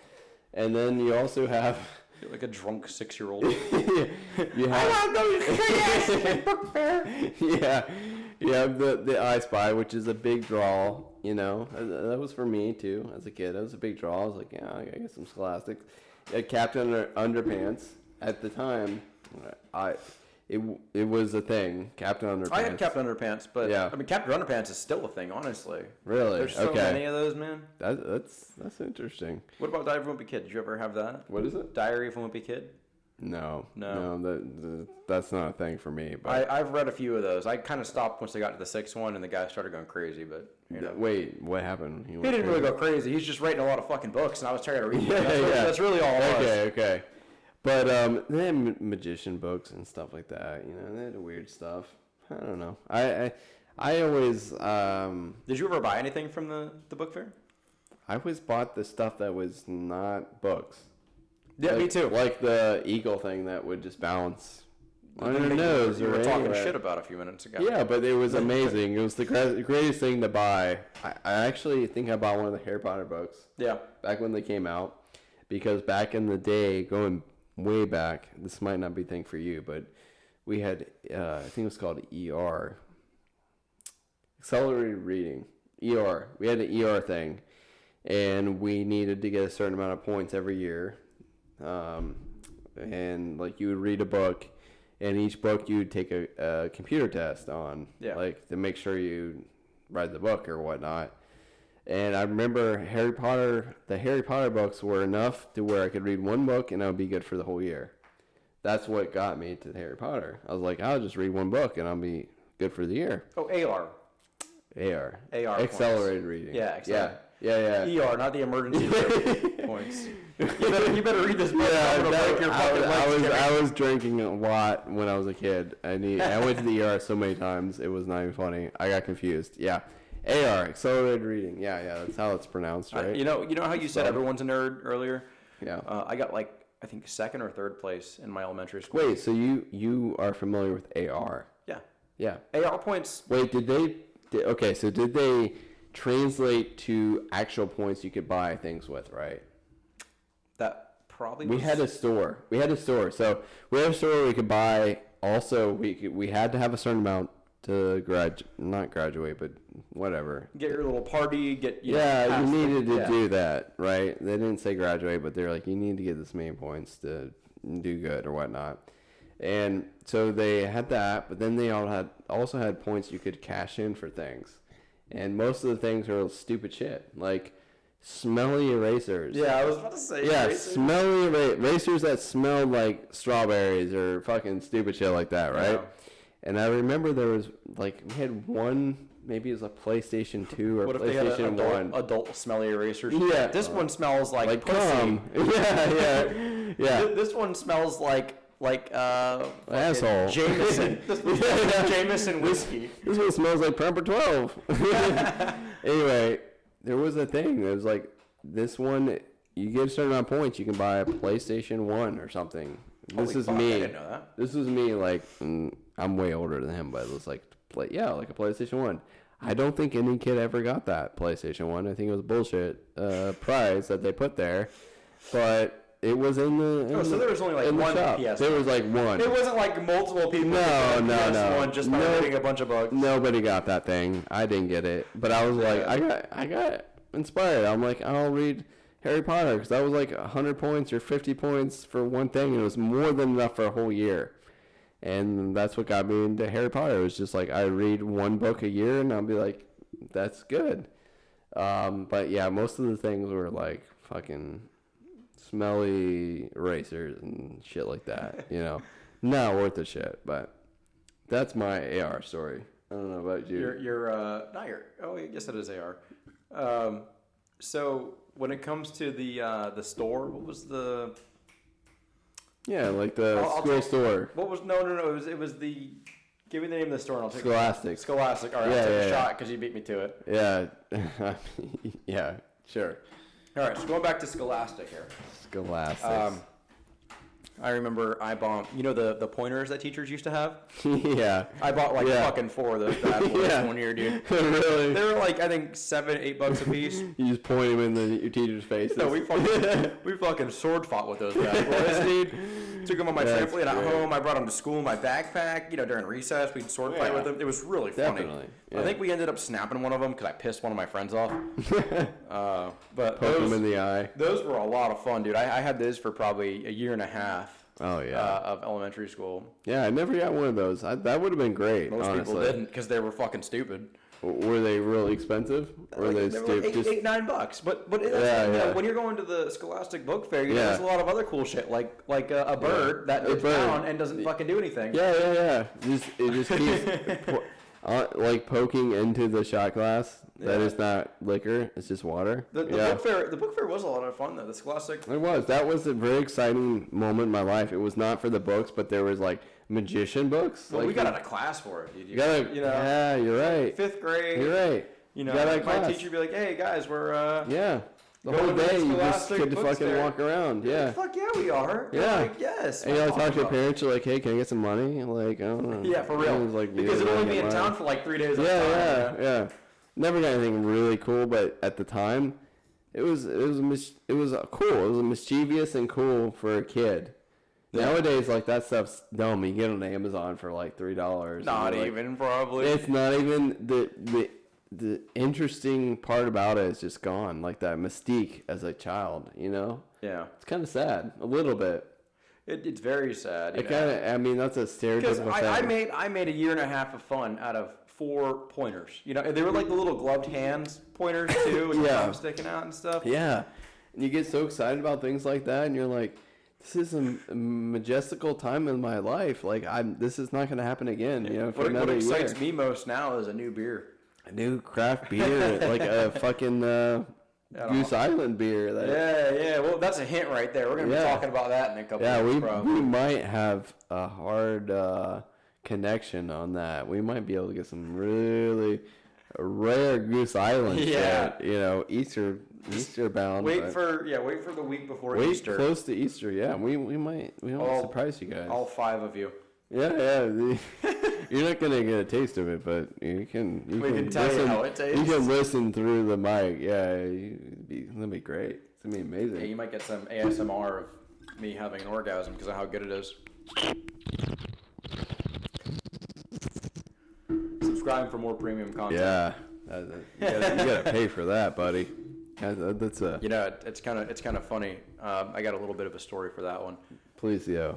And then you also have You're like a drunk 6-year-old. You have, I want to go to the book fair. Yeah, you have the I Spy, which is a big draw. That was for me too as a kid. That was a big draw. I was like, I gotta get some Scholastics. Captain Underpants at the time. It was a thing, Captain Underpants. I had Captain Underpants, but Captain Underpants is still a thing, honestly. Really? There's so many of those, man. That's interesting. What about Diary of a Wimpy Kid? Did you ever have that? What is it? Diary of a Wimpy Kid? No. That's not a thing for me. But I've read a few of those. I kind of stopped once I got to the 6th one, and the guy started going crazy. But wait, what happened? He didn't really go crazy. He's just writing a lot of fucking books, and I was tired of reading them. That's really all it was. Okay. But they had magician books and stuff like that. They had weird stuff. I don't know. I always. Did you ever buy anything from the book fair? I always bought the stuff that was not books. Yeah, me too. Like the eagle thing that would just bounce on your nose. You were talking shit about a few minutes ago. Yeah, but it was amazing. It was the greatest thing to buy. I actually think I bought one of the Harry Potter books. Yeah. Back when they came out, because back in the day, going way back, this might not be a thing for you, but we had I think it was called ER, accelerated reading. ER. We had an ER thing, and we needed to get a certain amount of points every year. And like you would read a book, and each book you'd take a computer test on, like to make sure you read the book or whatnot. And I remember the Harry Potter books were enough to where I could read one book and I would be good for the whole year. That's what got me to Harry Potter. I was like, I'll just read one book and I'll be good for the year. Oh, AR. Accelerated reading. Yeah, accelerated. Yeah. ER, not the emergency points. You better read this book. I was drinking a lot when I was a kid. I went to the ER so many times, it was not even funny. I got confused. Yeah. AR, accelerated reading. Yeah, that's how it's pronounced, right? You know how you said everyone's a nerd earlier? Yeah. I got like, I think, second or third place in my elementary school. Wait, so you are familiar with AR? Yeah. Yeah. AR points. Wait, did they translate to actual points you could buy things with, right? That probably We had a store. So we had a store where we could buy. Also, we had to have a certain amount to not graduate, but whatever. Get your little party. You needed to do that, right? They didn't say graduate, but they're like, you need to get this many points to do good or whatnot. And so they had that, but then they also had points you could cash in for things. And most of the things are stupid shit, like smelly erasers. Yeah, I was about to say. Yeah, erasers. smelly erasers that smelled like strawberries or fucking stupid shit like that, right? Yeah. And I remember there was we had one, maybe it was a PlayStation 2 or what if PlayStation they had 1. adult smelly erasers? Yeah. This one smells like pussy. cum. Yeah. This one smells like asshole. Jameson. This one smells like Jameson whiskey. This one smells like Prepper 12. Anyway, there was a thing. It was like this one. You get a certain amount of points, you can buy a PlayStation 1 or something. This is me. I didn't know that. This was me. I'm way older than him, but it was like a PlayStation 1. I don't think any kid ever got that PlayStation 1. I think it was bullshit prize that they put there, but it was in the. So there was only like one PS1. There was like one. It wasn't like multiple people. No. One just by hitting a bunch of bugs. Nobody got that thing. I didn't get it, but I was like, I got inspired. I'm like, I'll read Harry Potter because that was like 100 points or 50 points for one thing, and it was more than enough for a whole year. And that's what got me into Harry Potter. It was just like I read one book a year, and I'll be like, that's good. But yeah, most of the things were like fucking smelly erasers and shit like that. Not worth the shit. But that's my AR story. I don't know about you. Oh, I guess that is AR. So when it comes to the store, what was the? Yeah, like the school store. What was no? It was the. Give me the name of the store and I'll take Scholastic. Scholastic. All right, I'll take a shot because you beat me to it. Yeah. Yeah, sure. All right, so going back to Scholastic here. Scholastic. I remember I bought, the pointers that teachers used to have? Yeah. I bought fucking 4 of those bad boys one year, dude. Really? They were like, I think $7-8 a piece. You just point them in your teacher's faces. No, we fucking sword fought with those bad boys, dude. Took them on my trampoline at home. I brought them to school in my backpack. During recess, we'd sword fight with them. It was really funny. Definitely. Yeah. I think we ended up snapping one of them because I pissed one of my friends off. But poke them in the eye. Those were a lot of fun, dude. I had those for probably a year and a half. Oh yeah. Of elementary school. Yeah, I never got one of those. That would have been great. Most people didn't because they were fucking stupid. Were they really expensive? Or were they stupid? Like $8-9. But when you're going to the Scholastic Book Fair, there's a lot of other cool shit like a bird that dips down and doesn't fucking do anything. Yeah. It just keeps like poking into the shot glass. That is not liquor. It's just water. The book fair was a lot of fun though. The Scholastic. It was. That was a very exciting moment in my life. It was not for the books, but there was like magician books. Well, we got out of class for it. Yeah, you're right. 5th grade. You're right. My teacher would be like, "Hey guys, we're the whole day you just get to fucking walk around." Yeah. Fuck yeah, we are. Yeah. Like, yes. And you talk to your parents. You're like, "Hey, can I get some money?" Like, I don't know. Yeah, for real. Because it'll only be in town for like 3 days. Yeah. Never got anything really cool, but at the time, it was cool. It was mischievous and cool for a kid. Yeah. Nowadays, like that stuff's dumb. You get it on Amazon for like $3. Not even probably. It's not even the interesting part about it is just gone. Like that mystique as a child, Yeah. It's kind of sad, a little bit. It's very sad. That's a stereotypical thing. I made a year and a half of fun out of 4 pointers. They were like the little gloved hands pointers too, with the thumb sticking out and stuff. Yeah, and you get so excited about things like that, and you're like, "This is a majestical time in my life. Like, this is not going to happen again." For another year. What excites me most now is a new beer, a new craft beer, like a fucking Goose Island beer. Yeah. Well, that's a hint right there. We're going to be talking about that in a couple of weeks. Yeah, we might have a hard connection on that. We might be able to get some really rare Goose Island Yeah. shit. You know, Easter bound. Wait for the week before wait Easter. Close to Easter, yeah. We might surprise you guys. All 5 of you. Yeah. You're not gonna get a taste of it, but we can tell you how it tastes. You can listen through the mic. Yeah, it'll be great. It's gonna be amazing. Yeah, you might get some ASMR of me having an orgasm because of how good it is. Subscribe for more premium content. Yeah, you gotta pay for that, buddy. That's a. You know, it's kind of funny. I got a little bit of a story for that one. Please do.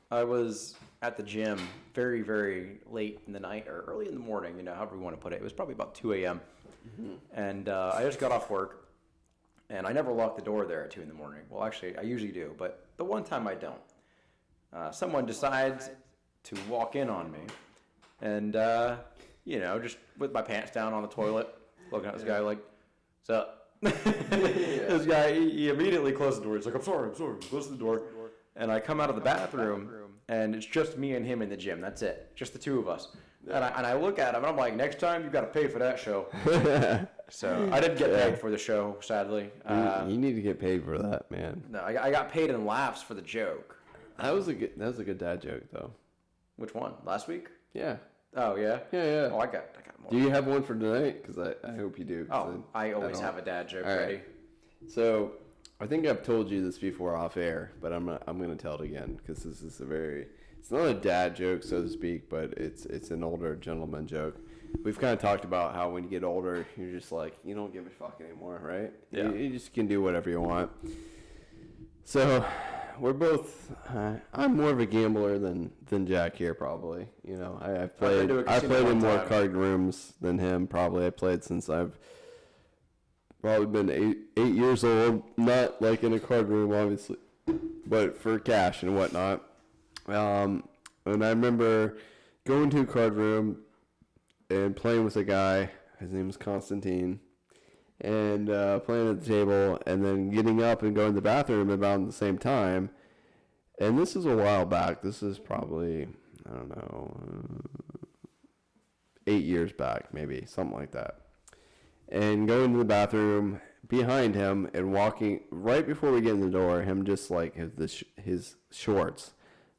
I was at the gym very, very late in the night or early in the morning, you know, however you want to put it. It was probably about 2 a.m. Mm-hmm. And I just got off work, and I never lock the door there at 2 in the morning. Well, actually, I usually do, but the one time I don't. Someone decides to walk in on me, and, you know, just with my pants down on the toilet, looking at this guy like, what's up? This guy, he immediately closed the door. He's like, I'm sorry, close the door. And I come out of the bathroom, and it's just me and him in the gym. That's it. Just the two of us. Yeah. And I look at him, and I'm like, next time, you got to pay for that show. So I didn't get paid for the show, sadly. You need to get paid for that, man. No, I got paid in laughs for the joke. That was a good dad joke, though. Which one? Last week? Yeah. Oh, yeah? Yeah. Oh, I got more. Do you have one for tonight? Because I hope you do. Oh, I always have a dad joke ready. So I think I've told you this before off air, but I'm gonna tell it again because this is it's not a dad joke, so to speak, but it's an older gentleman joke. We've kind of talked about how when you get older, you're just like, you don't give a fuck anymore, right? Yeah. You just can do whatever you want. So we're both. I'm more of a gambler than Jack here, probably. You know, I've played in more card rooms than him. Probably I played since I've probably been eight years old. Not like in a card room, obviously, but for cash and whatnot. And I remember going to a card room and playing with a guy. His name was Constantine. And playing at the table, and then getting up and going to the bathroom about the same time. And this is a while back. This is probably, I don't know, 8 years back, maybe, something like that. And going to the bathroom behind him and walking right before we get in the door, him just like his shorts,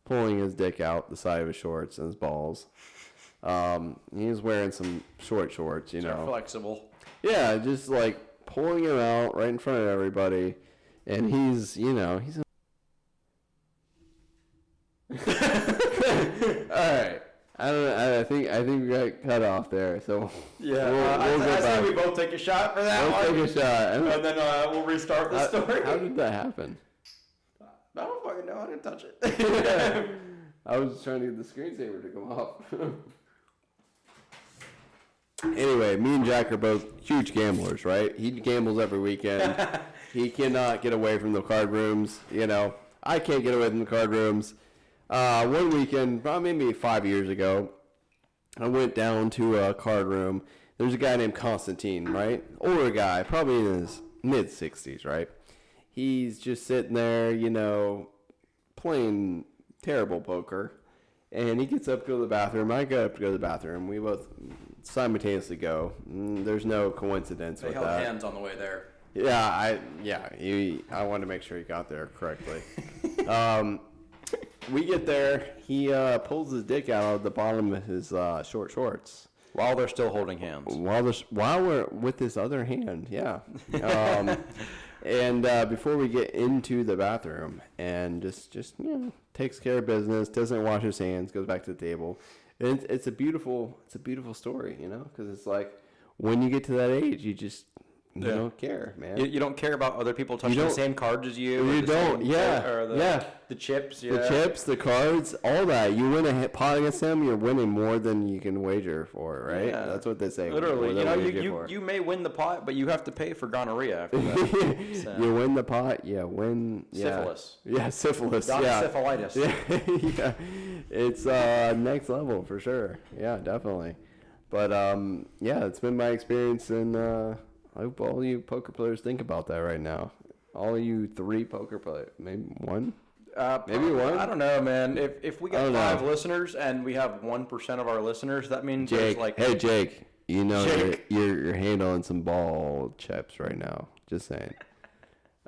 pulling his dick out the side of his shorts and his balls. He was wearing some shorts, you know. They're flexible. Yeah, just like pulling him out right in front of everybody, and he's all right. I think we got cut off there. So yeah, we'll I say we both take a shot for that one. We'll take a shot, and then we'll restart the story. How did that happen? I don't fucking know. I didn't touch it. Yeah. I was just trying to get the screensaver to come off. Anyway, me and Jack are both huge gamblers, right? He gambles every weekend. He cannot get away from the card rooms. You know, I can't get away from the card rooms. One weekend, probably maybe 5 years ago, I went down to a card room. There's a guy named Constantine, right? Older guy, probably in his mid-60s, right? He's just sitting there, you know, playing terrible poker. And he gets up to go to the bathroom. I get up to go to the bathroom. We both simultaneously go. There's no coincidence with that. They held hands on the way there. I wanted to make sure he got there correctly. We get there. He pulls his dick out of the bottom of his short shorts. While they're still holding hands. While we're with his other hand, yeah. And before we get into the bathroom, and just you know, takes care of business, doesn't wash his hands, goes back to the table. And it's a beautiful story, you know, because it's like when you get to that age, you just don't care, man. You don't care about other people touching the same cards as you. You don't, the chips, the chips, the cards, all that. You win a pot against them, you're winning more than you can wager for, right? Yeah. That's what they say. Literally, you know, you may win the pot, but you have to pay for gonorrhea after that. So. You win the pot, win syphilis. Yeah, syphilis. Syphilitis. Yeah, it's next level for sure. Yeah, definitely. But it's been my experience, and I hope all you poker players think about that right now. All you 3 poker players, maybe one. Maybe one. I don't know, man. If we got 5 listeners and we have 1% of our listeners, that means Jake. there's like. Hey, Jake. you know Jake. you're handling some ball chips right now. Just saying.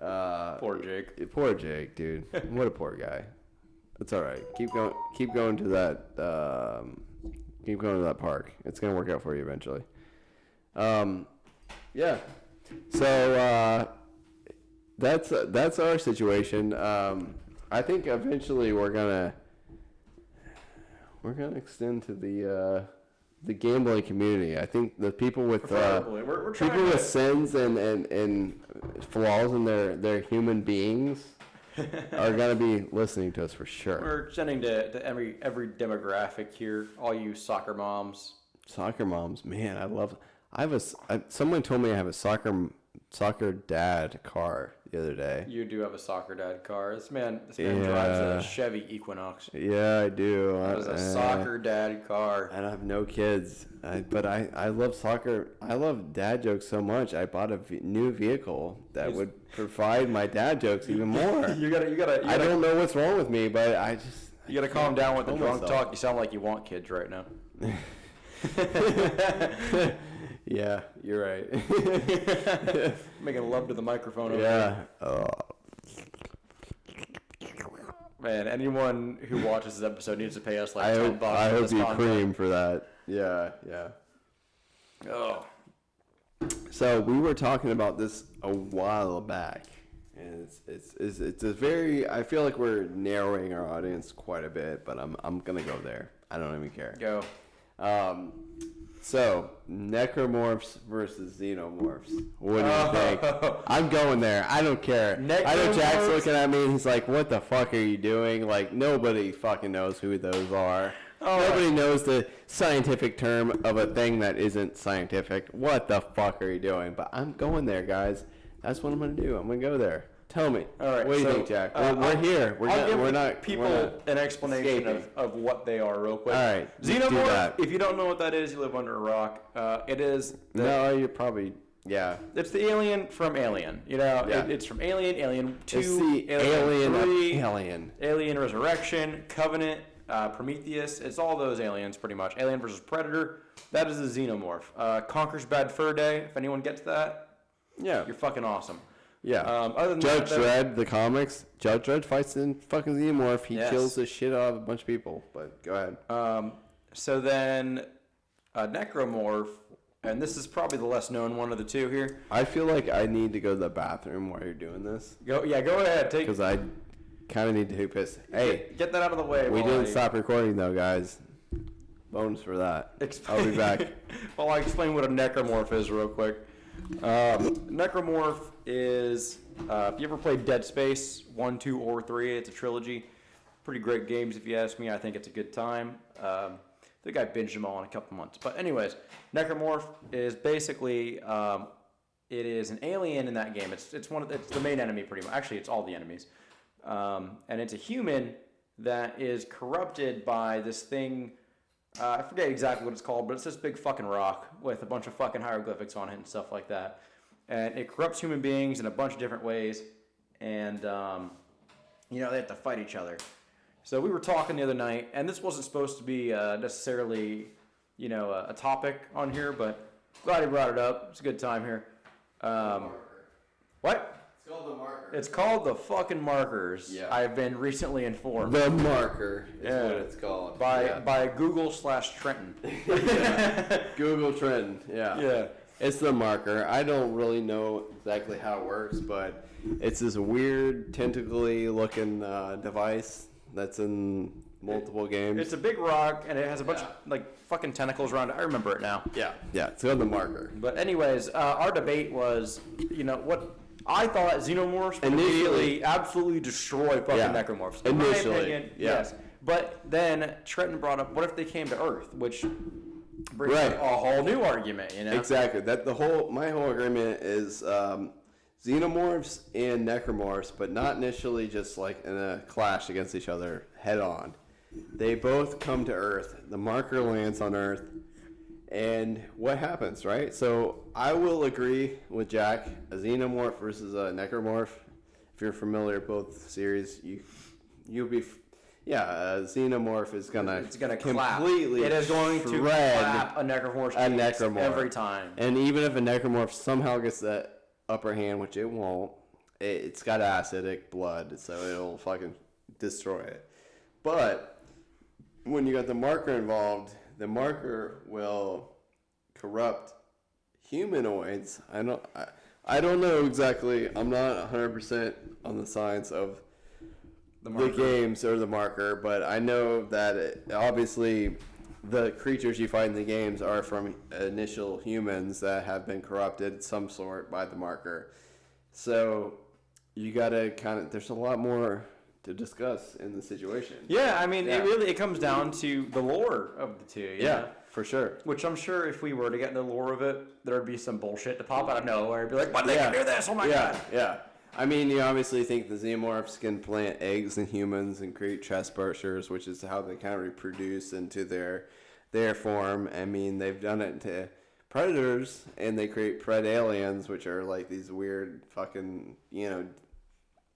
Poor Jake. Poor Jake, dude. What a poor guy. It's all right. Keep going. Keep going to that. Keep going to that park. It's gonna work out for you eventually. Yeah. So that's our situation. I think eventually we're gonna extend to the gambling community. I think the people with we're trying people to... with sins and flaws in their human beings are gonna be listening to us for sure. We're sending to every demographic here. All you soccer moms. Soccer moms, man, someone told me I have a soccer dad car the other day. You do have a soccer dad car. This man Yeah. drives a Chevy Equinox. Yeah, I do. That is a soccer dad car. I don't have no kids, but I love soccer. I love dad jokes so much. I bought a new vehicle that would provide my dad jokes even more. You gotta. I don't know what's wrong with me, but You gotta calm down with the drunk myself. talk. You sound like you want kids right now. Yeah, you're right. Making love to the microphone over Yeah. Man, anyone who watches this episode needs to pay us like $10 I for hope this you content. cream for that. Yeah. Oh. So we were talking about this a while back, and it's a very. I feel like we're narrowing our audience quite a bit, but I'm gonna go there. I don't even care. Go. So necromorphs versus xenomorphs. What do you think? I'm going there. I don't care. I know Jack's looking at me and he's like, "What the fuck are you doing?" Like nobody fucking knows who those are. Nobody knows the scientific term of a thing that isn't scientific. What the fuck are you doing? But I'm going there, guys. That's what I'm gonna do. I'm gonna go there. Tell me. All right. What do you think, Jack? We're here. We're not people an explanation of what they are real quick. All right. Xenomorph. If you don't know what that is, you live under a rock. It is. No, you're probably. Yeah. It's the alien from Alien. You know, Yeah. it's from Alien, Alien 2, It's the Alien 3, Alien. Alien Resurrection, Covenant, Prometheus. It's all those aliens pretty much. Alien versus Predator. That is a xenomorph. Conquers Bad Fur Day. If anyone gets that, Yeah. you're fucking awesome. Yeah. Other than Judge that, Dredd, the comics. Judge Dredd fights in fucking xenomorph. He Yes. kills the shit out of a bunch of people. But go ahead. So then, Necromorph, and this is probably the less known one of the two here. I feel like I need to go to the bathroom while you're doing this Go ahead. because I kind of need to piss. Hey, get that out of the way. we while didn't I stop recording though, guys. Bonus for that. I'll be back. Well, I explain what a necromorph is real quick. Necromorph is, if you ever played Dead Space 1, 2, or 3, it's a trilogy. Pretty great games if you ask me. I think it's a good time. I think I binged them all in a couple months. But anyways, Necromorph is basically, it is an alien in that game. It's the main enemy pretty much. Actually, it's all the enemies. And it's a human that is corrupted by this thing. I forget exactly what it's called, but it's this big fucking rock with a bunch of fucking hieroglyphics on it and stuff like that. And it corrupts human beings in a bunch of different ways. And, they have to fight each other. So we were talking the other night, and this wasn't supposed to be necessarily, a topic on here, but glad he brought it up. It's a good time here. What? It's called the marker. It's called the fucking markers. Yeah. I've been recently informed. The marker is Yeah. what it's called. By Google/Trenton. Google Trend. Yeah. Yeah. It's the marker. I don't really know exactly how it works, but it's this weird tentacly looking device that's in multiple games. It's a big rock, and it has a bunch of fucking tentacles around it. I remember it now. Yeah, it's called the marker. But anyways, our debate was, what I thought xenomorphs would immediately absolutely destroy fucking necromorphs. In Initially, my opinion, yes. But then Trenton brought up, what if they came to Earth, which brings up a whole new argument, Exactly. My whole agreement is xenomorphs and necromorphs, but not initially just like in a clash against each other head on. They both come to Earth. The marker lands on Earth. And what happens, right? So I will agree with Jack. A xenomorph versus a necromorph. If you're familiar with both series, you'll be a xenomorph is gonna completely. It is going to clap a necromorph's every time. And even if a necromorph somehow gets that upper hand, which it won't, it's got acidic blood, so it'll fucking destroy it. But when you got the marker involved, the marker will corrupt humanoids. I don't know exactly. I'm not 100% on the science of the games or the marker, but I know that obviously the creatures you fight in the games are from initial humans that have been corrupted some sort by the marker. So you gotta there's a lot more to discuss in the situation. Yeah, I mean, it comes down to the lore of the two. Yeah, for sure. Which I'm sure if we were to get into the lore of it, there'd be some bullshit to pop out of nowhere. It'd be like, why did they do this? Oh my god. Yeah. I mean, you obviously think the xenomorphs can plant eggs in humans and create chest bursters, which is how they kind of reproduce into their form. I mean, they've done it to predators, and they create predaliens, which are like these weird fucking,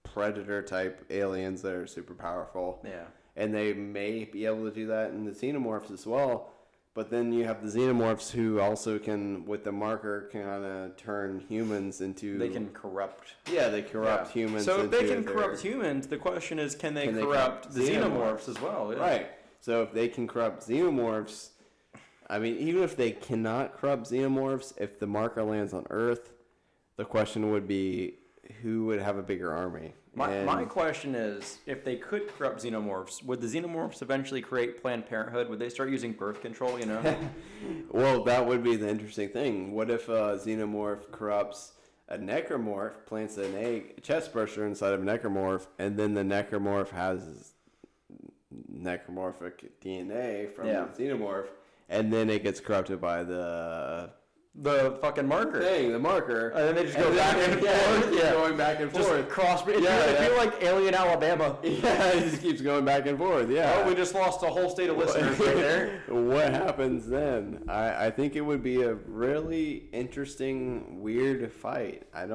predator type aliens that are super powerful. Yeah. And they may be able to do that in the xenomorphs as well. But then you have the xenomorphs who also can, with the marker, kind of turn humans into... They can corrupt. Yeah, they corrupt humans. So if they can corrupt humans, the question is, can they corrupt the xenomorphs as well? Yeah. Right. So if they can corrupt xenomorphs, I mean, even if they cannot corrupt xenomorphs, if the marker lands on Earth, the question would be, who would have a bigger army? My question is, if they could corrupt xenomorphs, would the xenomorphs eventually create Planned Parenthood? Would they start using birth control, Well, that would be the interesting thing. What if a xenomorph corrupts a necromorph, plants an egg, a chest burster inside of a necromorph, and then the necromorph has necromorphic DNA from the xenomorph, and then it gets corrupted by the fucking marker. The marker. And then they just go back and forth. Yeah, going back and forth. Crossbreed. It'd be like Alien Alabama. Yeah, it just keeps going back and forth. Yeah. Oh, we just lost a whole state of listeners right there. What happens then? I think it would be a really interesting, weird fight. I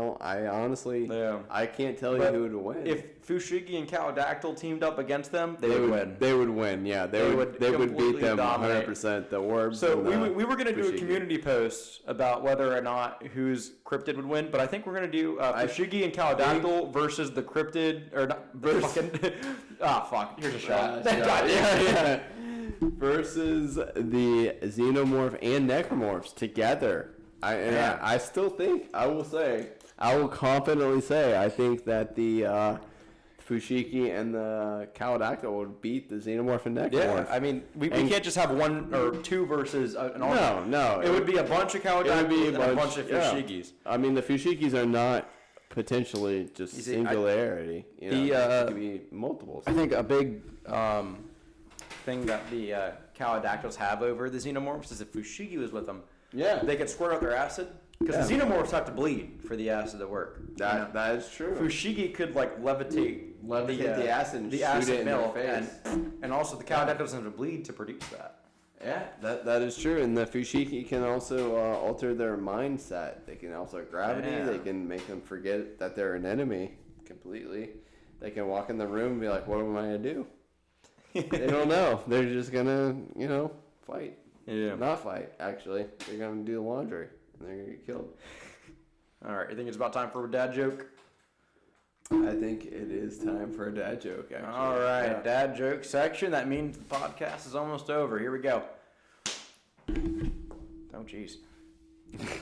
honestly, I can't tell you who would win. If fushigi and cowadactle teamed up against them, they would win. They would win. Yeah, they would beat them 100%. The orbs. So we were going to do a community post about whether or not whose cryptid would win, but I think we're going to do fushigi and cowadactle versus the cryptid, or not, fuck, here's a shot. Versus the xenomorph and necromorphs together. I still think, I will confidently say, I think that the fushigi and the cowadactyl would beat the xenomorph and necromorph. Yeah, I mean, we can't just have one or two versus an army. No. It would be a bunch of cowadactyls and a bunch of fushigis. I mean, the fushigis are not potentially just singularity. It could be multiples. I think a big thing that the cowadactyls have over the xenomorphs is if fushigi was with them, they could squirt out their acid. Because the xenomorphs have to bleed for the acid to work. That is true. Fushigi could levitate the acid and shoot it in their face. And also the cowadactyl doesn't have to bleed to produce that. Yeah, that is true. And the fushigi can also alter their mindset. They can alter gravity. Yeah. They can make them forget that they're an enemy completely. They can walk in the room and be like, what am I going to do? They don't know. They're just going to, fight. Yeah. Not fight, actually. They're going to do the laundry. And they're going to get killed. All right. You think it's about time for a dad joke? I think it is time for a dad joke, actually. All right. Dad joke section. That means the podcast is almost over. Here we go. Oh, jeez.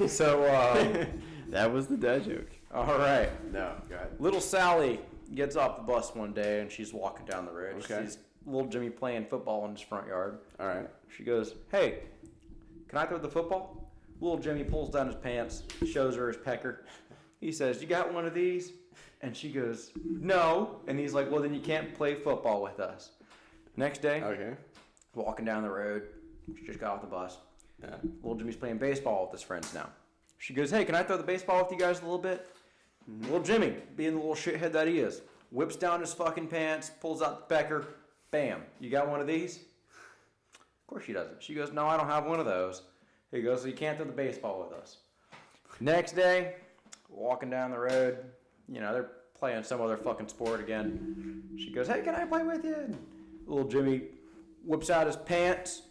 So, that was the dad joke. All right. No, go ahead. Little Sally gets off the bus one day, and she's walking down the road. Okay. She sees little Jimmy playing football in his front yard. All right. She goes, hey, can I throw the football? Little Jimmy pulls down his pants, shows her his pecker. He says, you got one of these? And she goes, no. And he's like, well, then you can't play football with us. Next day, walking down the road. She just got off the bus. Yeah. Little Jimmy's playing baseball with his friends now. She goes, hey, can I throw the baseball with you guys a little bit? Mm-hmm. Little Jimmy, being the little shithead that he is, whips down his fucking pants, pulls out the pecker. Bam. You got one of these? Of course she doesn't. She goes, no, I don't have one of those. He goes, so you can't throw the baseball with us. Next day, walking down the road, they're playing some other fucking sport again. She goes, hey, can I play with you? Little Jimmy whips out his pants,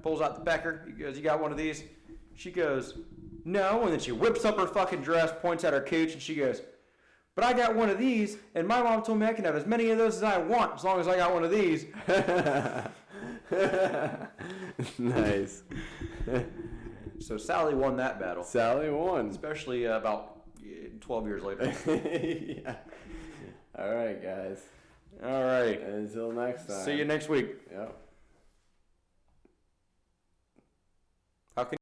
pulls out the pecker. He goes, "You got one of these?" She goes, "No." And then she whips up her fucking dress, points at her cooch, and she goes, "But I got one of these, and my mom told me I can have as many of those as I want, as long as I got one of these." Nice. So Sally won that battle. Sally won. Especially about 12 years later. Yeah. All right, guys. All right. Until next time. See you next week. Yep.